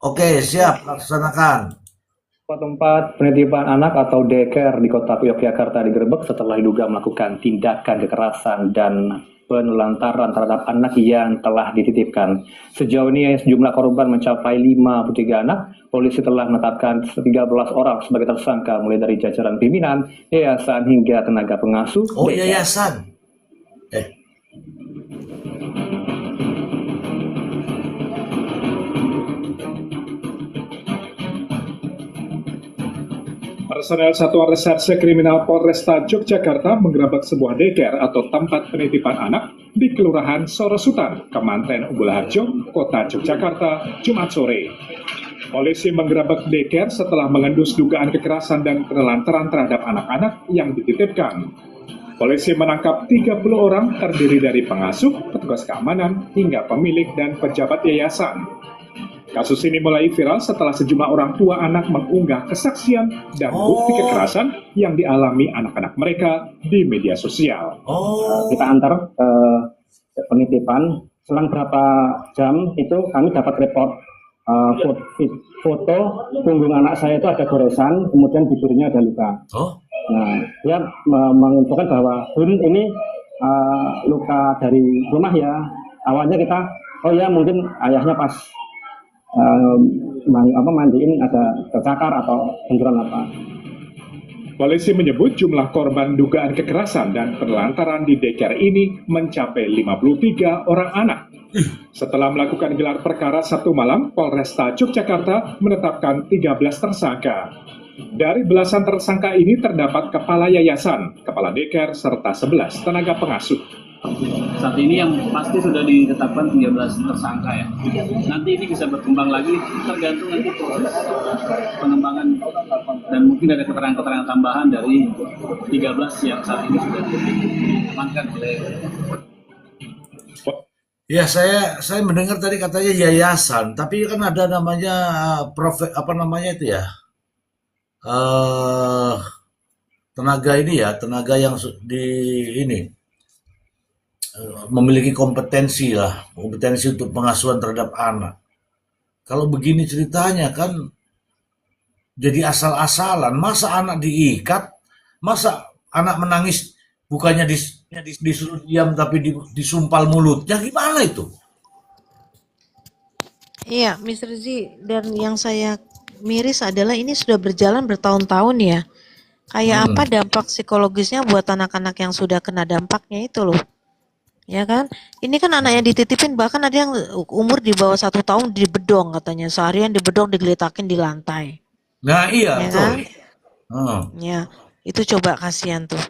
Oke, siap, laksanakan. Tempat penitipan anak atau daycare di kota Yogyakarta digerebek setelah diduga melakukan tindakan kekerasan dan penelantaran terhadap anak yang telah dititipkan. Sejauh ini jumlah korban mencapai 53 anak. Polisi telah menetapkan 13 orang sebagai tersangka mulai dari jajaran pimpinan, yayasan hingga tenaga pengasuh Oh, daycare. yayasan. Eh, Personel Satuan Reserse Kriminal Polresta Yogyakarta menggerebek sebuah daycare atau tempat penitipan anak di Kelurahan Sorosutan, Kemanten Umbul Harjo, Kota Yogyakarta, Jumat sore. Polisi menggerebek daycare setelah mengendus dugaan kekerasan dan penelantaran terhadap anak-anak yang dititipkan. Polisi menangkap 30 orang terdiri dari pengasuh, petugas keamanan, hingga pemilik dan pejabat yayasan. Kasus ini mulai viral setelah sejumlah orang tua anak mengunggah kesaksian dan bukti oh, kekerasan yang dialami anak-anak mereka di media sosial. oh, Kita antar ke penitipan, selang berapa jam itu kami dapat report foto punggung anak saya itu ada goresan, kemudian bibirnya ada luka. oh, Nah, dia menginfokan bahwa Bun ini luka dari rumah ya. Awalnya kita, oh ya mungkin ayahnya pas mandiin ada tercakar atau benturan apa. Polisi menyebut jumlah korban dugaan kekerasan dan penelantaran di daycare ini mencapai 53 orang anak. Setelah melakukan gelar perkara Sabtu malam, Polresta Yogyakarta menetapkan 13 tersangka. Dari belasan tersangka ini terdapat kepala yayasan, kepala daycare, serta 11 tenaga pengasuh. Saat ini yang pasti sudah ditetapkan 13 tersangka ya. Nanti ini bisa berkembang lagi tergantung nanti proses pengembangan dan mungkin ada keterangan-keterangan tambahan dari 13 yang saat ini sudah diamankan oleh. ya saya mendengar tadi katanya yayasan, tapi kan ada namanya apa namanya itu ya? eh Tenaga ini ya, tenaga yang di ini memiliki kompetensi untuk pengasuhan terhadap anak. Kalau begini ceritanya kan jadi asal-asalan. Masa anak diikat, masa anak menangis bukannya disuruh diam tapi disumpal mulutnya, gimana itu? Iya, Mr. Z, dan yang saya miris adalah ini sudah berjalan bertahun-tahun ya. Kayak apa Hmm. dampak psikologisnya buat anak-anak yang sudah kena dampaknya itu loh. Ya kan? Ini kan anak yang dititipin bahkan ada yang umur di bawah 1 tahun dibedong katanya. Seharian dibedong digeletakin di lantai. Nah iya Ya tuh. kan? Hmm. Ya, itu coba kasihan tuh.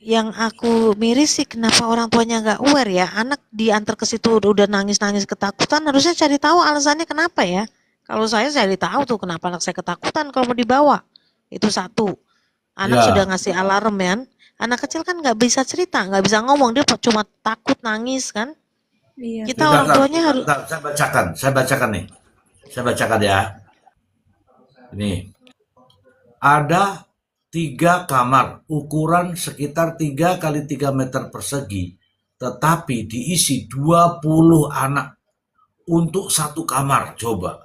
Yang aku miris sih kenapa orang tuanya nggak aware ya. Anak diantar ke situ udah nangis-nangis ketakutan. Harusnya cari tahu alasannya kenapa ya. Kalau saya cari tahu tuh kenapa anak saya ketakutan kalau mau dibawa. Itu satu. Anak sudah Ya. ngasih alarm ya. Anak kecil kan nggak bisa cerita, nggak bisa ngomong. Dia cuma takut nangis kan. Iya. Kita Bentar, orang bentar, tuanya harus. bentar, saya bacakan nih. Saya bacakan ya. Ini ada 3 kamar, ukuran sekitar 3 kali 3 meter persegi, tetapi diisi 20 anak untuk 1 kamar. Coba.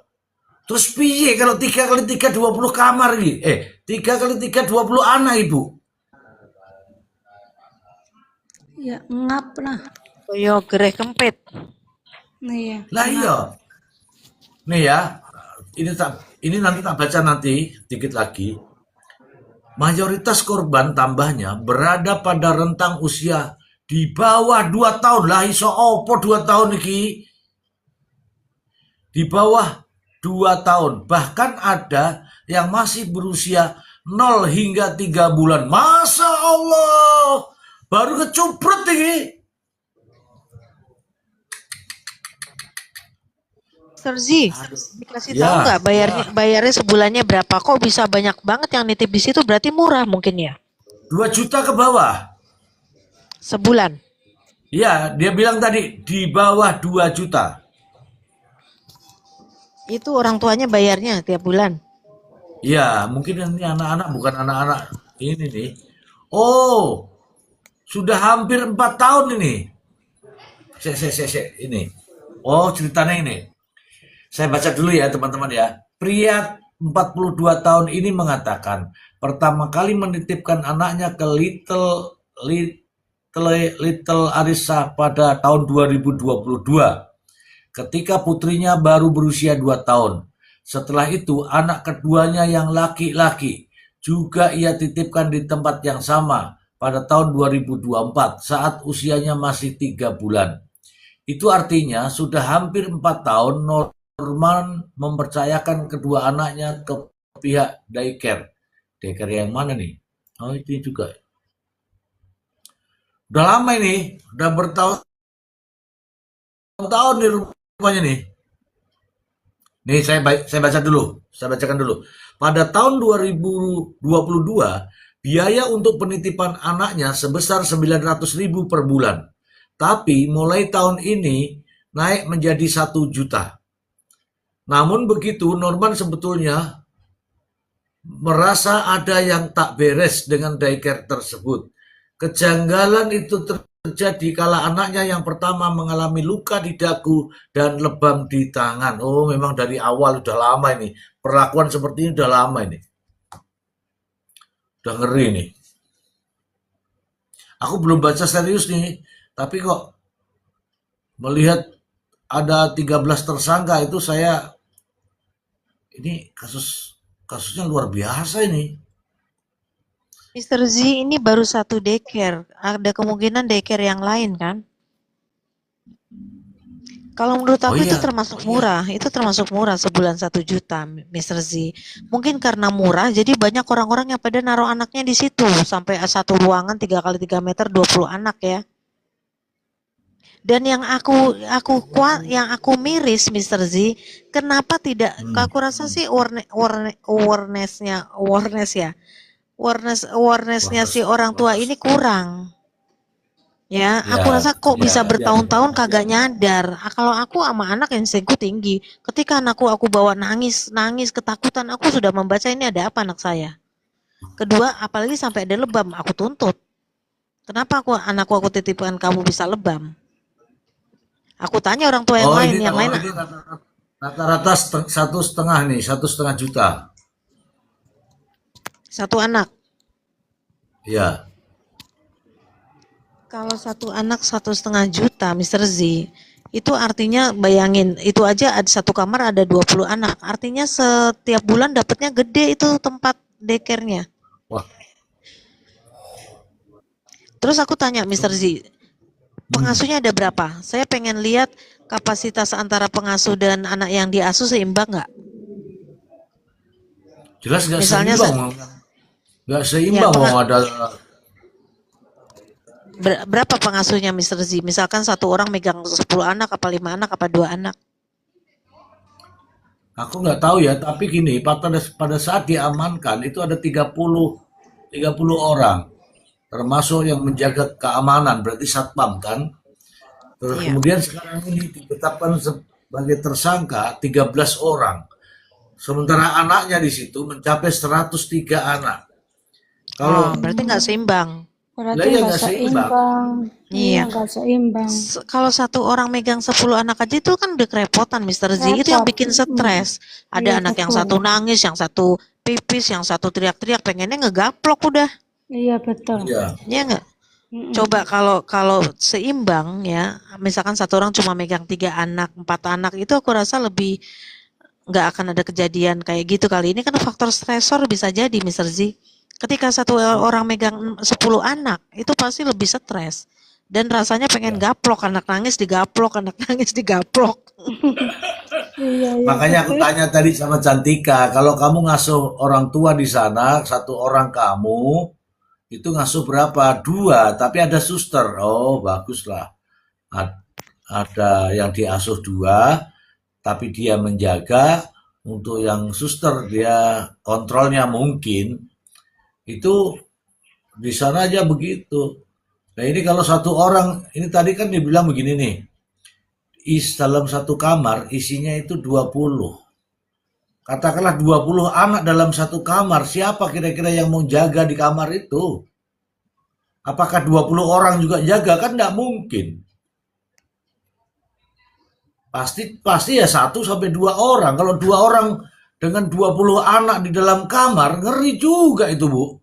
Terus piye kalau 3 kali 3 20 kamar ini? 3 kali 3 20 anak, Ibu. Ya ngap lah. Koyo gereh kempit. Iya. Lah iya. Nih ya, ini nanti tak baca nanti dikit lagi. Mayoritas korban tambahnya berada pada rentang usia di bawah 2 tahun. Lah iso opo 2 tahun iki? Di bawah 2 tahun. Bahkan ada yang masih berusia 0 hingga 3 bulan. Masa Allah, baru kecuprut ini. Mr. Z, dikasih tahu Ya, nggak bayarnya sebulannya berapa? Kok bisa banyak banget yang nitip di situ? Berarti murah mungkin ya? 2 juta ke bawah. Sebulan. Ya, dia bilang tadi di bawah 2 juta. Itu orang tuanya bayarnya tiap bulan. Ya, mungkin ini anak-anak, bukan anak-anak ini nih. Oh, sudah hampir 4 tahun ini. Ini. Oh, ceritanya ini. Saya baca dulu ya teman-teman ya. Pria 42 tahun ini mengatakan pertama kali menitipkan anaknya ke Little Arisa pada tahun 2022 ketika putrinya baru berusia 2 tahun. Setelah itu anak keduanya yang laki-laki juga ia titipkan di tempat yang sama pada tahun 2024 saat usianya masih 3 bulan. Itu artinya sudah hampir 4 tahun Norman mempercayakan kedua anaknya ke pihak daycare. Daycare yang mana nih? Oh, itu juga. Udah lama ini, udah bertahun-tahun di rumahnya nih. Nih saya baca dulu, saya bacakan dulu. Pada tahun 2022, biaya untuk penitipan anaknya sebesar 900.000 per bulan. Tapi mulai tahun ini naik menjadi 1 juta. Namun begitu, Norman sebetulnya merasa ada yang tak beres dengan daycare tersebut. Kejanggalan itu terjadi kala anaknya yang pertama mengalami luka di dagu dan lebam di tangan. Oh, memang dari awal udah lama ini. Perlakuan seperti ini udah lama ini. Udah ngeri nih. Aku belum baca serius nih, tapi kok melihat ada 13 tersangka itu ini kasusnya luar biasa ini. Mr. Z, ini baru 1 daycare. Ada kemungkinan daycare yang lain kan? Kalau menurut aku itu termasuk murah. Itu termasuk murah sebulan 1 juta, Mr. Z. Mungkin karena murah, jadi banyak orang-orang yang pada naruh anaknya di situ. Sampai 1 ruangan 3 kali 3 meter 20 anak ya. Dan yang aku miris, Mr. Z, kenapa tidak? Aku rasa sih awarenessnya si orang tua ini kurang. Ya, aku rasa kok bisa bertahun-tahun kagak nyadar. Kalau aku sama anak instingku tinggi. Ketika aku bawa nangis ketakutan, aku sudah membaca ini ada apa anak saya. Kedua, apalagi sampai ada lebam, aku tuntut. Kenapa anakku titipkan kamu bisa lebam? Aku tanya orang tua yang lain, Rata-rata 1,5 nih, 1,5 juta. 1 anak. Ya. Kalau 1 anak 1,5 juta, Mr. Z, itu artinya bayangin, itu aja ada 1 kamar ada 20 anak. Artinya setiap bulan dapatnya gede itu tempat daycare-nya. Wah. Terus aku tanya Mr. Z, pengasuhnya ada berapa? Saya pengen lihat kapasitas antara pengasuh dan anak yang diasuh seimbang nggak? Jelas nggak Misalnya seimbang. Nggak seimbang ada. Berapa pengasuhnya Mr. Z? Misalkan 1 orang megang 10 anak, apa 5 anak, apa 2 anak? Aku nggak tahu ya, tapi gini, pada saat diamankan itu ada 30 orang. Termasuk yang menjaga keamanan, berarti satpam kan. Terus kemudian sekarang ini ditetapkan sebagai tersangka 13 orang. Sementara anaknya di situ mencapai 103 anak. Kalau berarti nggak seimbang. lah Berarti ya nggak nggak seimbang. seimbang. Iya. Nggak seimbang. Kalau satu orang megang 10 anak aja itu kan udah kerepotan, Mr. Z. Itu yang Repot. bikin stres. Ada Iya, anak yang betul. satu nangis, yang satu pipis, yang satu teriak-teriak, pengennya ngegaplok udah. Iya, betul. Ya, Iya nggak? Mm-mm. Coba kalau seimbang ya, misalkan satu orang cuma megang 3 anak, 4 anak, itu aku rasa lebih nggak akan ada kejadian kayak gitu kali. Ini kan faktor stresor bisa jadi, Mr. Z. Ketika satu orang megang 10 anak, itu pasti lebih stres. Dan rasanya pengen gaplok, anak nangis digaplok, anak nangis digaplok. Iya, iya. makanya aku tanya tadi sama Cantika, kalau kamu ngasuh orang tua di sana, satu orang kamu, itu ngasuh berapa? 2, tapi ada suster. Oh, baguslah. Ada yang diasuh 2, tapi dia menjaga. Untuk yang suster, dia kontrolnya mungkin. Itu di sana aja begitu. Nah ini kalau satu orang, ini tadi kan dibilang begini nih, dalam satu kamar isinya itu 20. Katakanlah 20 anak dalam satu kamar, siapa kira-kira yang mau jaga di kamar itu? Apakah 20 orang juga jaga? Kan nggak mungkin. Pasti ya 1 sampai 2 orang. Kalau 2 orang dengan 20 anak di dalam kamar, ngeri juga itu, Bu.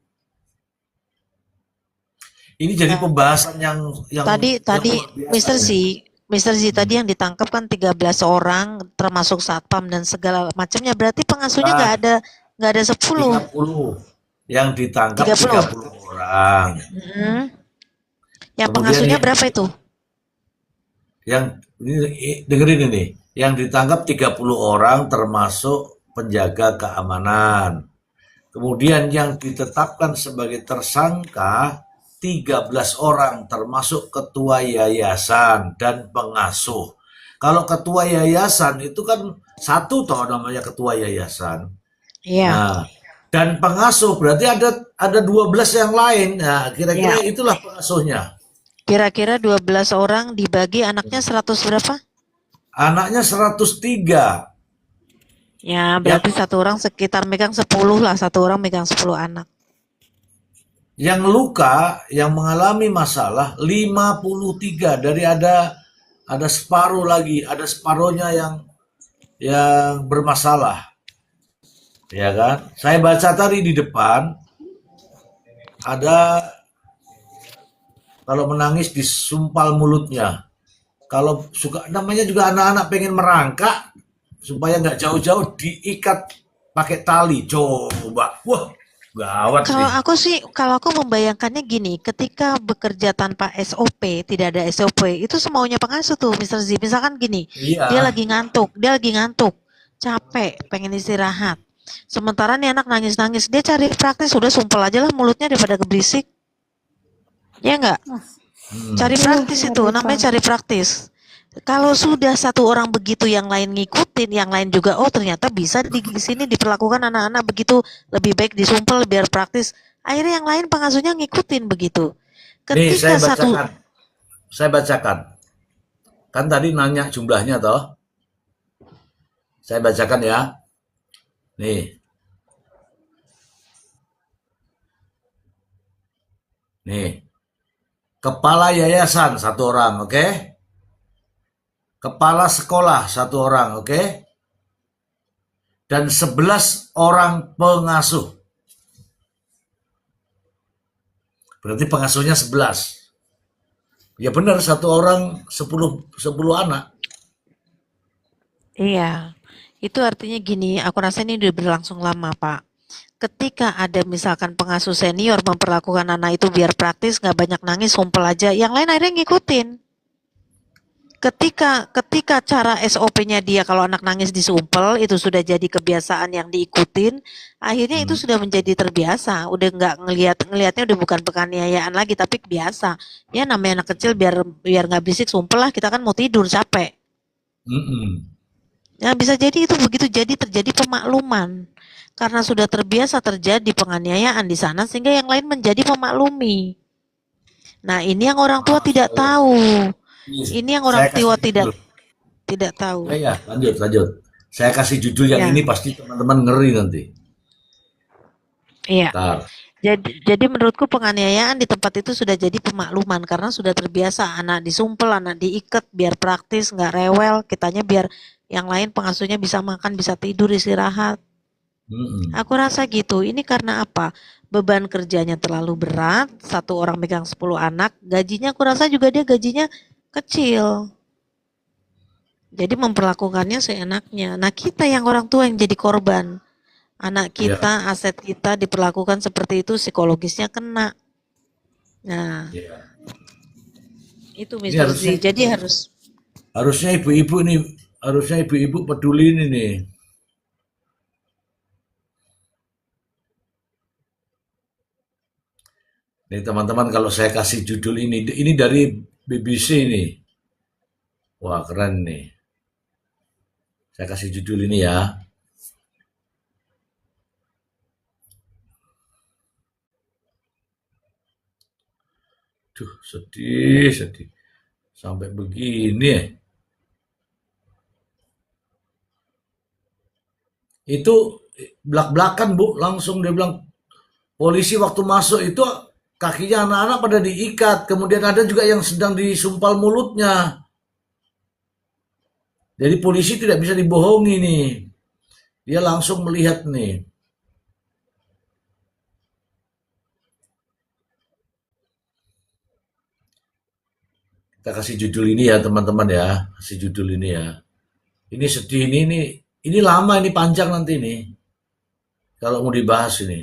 Ini jadi pembahasan yang Tadi luar biasa Mr. ya. Mr. Z tadi yang ditangkap kan 13 orang, termasuk satpam dan segala macamnya. Berarti pengasuhnya Nah, nggak ada 10. 30. Yang ditangkap 30. 30 orang. Mm. Yang Kemudian pengasuhnya berapa itu? yang ini, dengerin ini, yang ditangkap 30 orang termasuk penjaga keamanan. Kemudian yang ditetapkan sebagai tersangka 13 orang termasuk ketua yayasan dan pengasuh. Kalau ketua yayasan itu kan satu toh namanya ketua yayasan. Iya. Nah, dan pengasuh berarti ada 12 yang lain. Nah, kira-kira Iya. itulah pengasuhnya. Kira-kira 12 orang dibagi anaknya 100 berapa? Anaknya 103. Ya, berarti satu orang sekitar megang 10 lah. Satu orang megang 10 anak. Yang luka, yang mengalami masalah 53. Dari ada separuh lagi, ada separuhnya yang bermasalah. Ya kan? Saya baca tadi di depan ada kalau menangis disumpal mulutnya. Kalau suka namanya juga anak-anak pengen merangkak supaya nggak jauh-jauh diikat pakai tali. Coba, wah gawat nih. Kalau aku membayangkannya gini, ketika bekerja tanpa SOP, tidak ada SOP, itu semaunya pengasuh tuh, Mr. Z. Misalkan gini, Iya. dia lagi ngantuk, capek, pengen istirahat. Sementara nih anak nangis-nangis, dia cari praktis, udah sumpel aja lah mulutnya daripada keberisik. Ya enggak? Cari praktis itu, namanya cari praktis. Kalau sudah satu orang begitu, yang lain ngikutin, yang lain juga, oh ternyata bisa di sini diperlakukan anak-anak begitu, lebih baik disumpel biar praktis. Akhirnya yang lain pengasuhnya ngikutin begitu. Nih Ketika saya bacakan. Kan tadi nanya jumlahnya toh. Saya bacakan ya. Nih. Kepala yayasan 1 orang, oke? Kepala sekolah 1 orang, oke? Dan 11 orang pengasuh. Berarti pengasuhnya 11. Ya benar, 1 orang 10 anak. Iya, itu artinya gini, aku rasa ini udah berlangsung lama, Pak. Ketika ada misalkan pengasuh senior memperlakukan anak itu biar praktis, nggak banyak nangis, sumpel aja, yang lain akhirnya ngikutin. Ketika cara SOP-nya dia kalau anak nangis disumpel, itu sudah jadi kebiasaan yang diikutin, akhirnya itu sudah menjadi terbiasa, udah nggak ngelihatnya udah bukan penganiayaan lagi, tapi biasa. Ya namanya anak kecil biar nggak berisik, sumpel lah, kita kan mau tidur, capek. Ya bisa jadi itu begitu terjadi pemakluman. Karena sudah terbiasa terjadi penganiayaan di sana sehingga yang lain menjadi memaklumi. Nah, ini yang orang tua tidak tahu. Ini yang orang tua tidak tidak tahu. Ya, lanjut. Saya kasih judul yang Ya, ini pasti teman-teman ngeri nanti. iya. Ntar. Jadi menurutku penganiayaan di tempat itu sudah jadi pemakluman karena sudah terbiasa anak disumpel, anak diikat biar praktis, nggak rewel, kitanya biar yang lain pengasuhnya bisa makan, bisa tidur, istirahat. Aku rasa gitu. Ini karena apa? Beban kerjanya terlalu berat, satu orang megang 10 anak, gajinya aku rasa juga dia gajinya kecil. Jadi memperlakukannya seenaknya. Nah, kita yang orang tua yang jadi korban. Anak Ya, kita, aset kita diperlakukan seperti itu, psikologisnya kena. Nah, ya. itu Ini Miss Rozi. Jadi harusnya ibu-ibu peduli ini nih. Nih teman-teman, kalau saya kasih judul ini dari BBC nih. Wah, keren nih. Saya kasih judul ini ya. Duh, sedih. Sampai begini ya. Itu belak-belakan, Bu. Langsung dia bilang, polisi waktu masuk itu kakinya anak-anak pada diikat. Kemudian ada juga yang sedang disumpal mulutnya. Jadi polisi tidak bisa dibohongi nih. Dia langsung melihat nih. Kita kasih judul ini ya teman-teman ya. Kasih judul ini ya. Ini sedih, ini lama, ini panjang nanti nih. Kalau mau dibahas ini.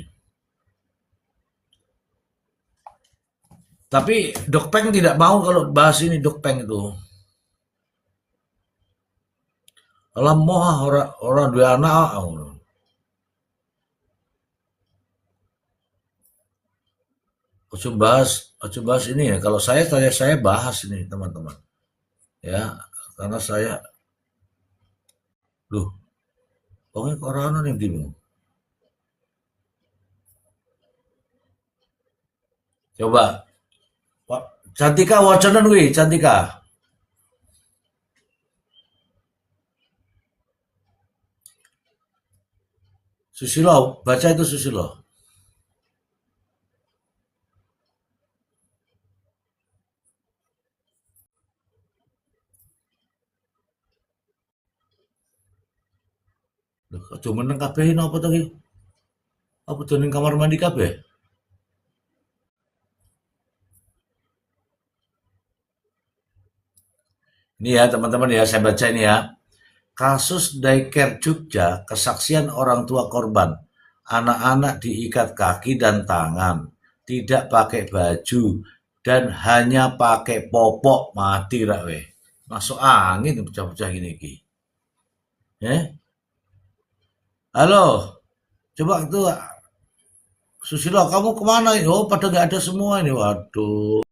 Tapi Dokpeng tidak mau kalau bahas ini, Dokpeng itu. Alam moh orang dua anak. Aku bahas ini ya. Kalau saya bahas ini teman-teman. Ya, karena saya, loh, pokoknya corona nih gini. Coba, Pak Cantika wacanan gue, Cantika. Susilo, baca itu Susilo. Loh, cuma nang kabeh ini apa tadi? Apa tuh ning kamar mandi kabeh? Ini ya teman-teman ya, saya baca ini ya. Kasus Daycare Jogja, kesaksian orang tua korban. Anak-anak diikat kaki dan tangan, tidak pakai baju, dan hanya pakai popok. Mati rak weh. Masuk angin bocah-bocah gini ki. Eh? Halo, coba tuh Susilo, kamu kemana? Oh, pada nggak ada semua ini. Waduh.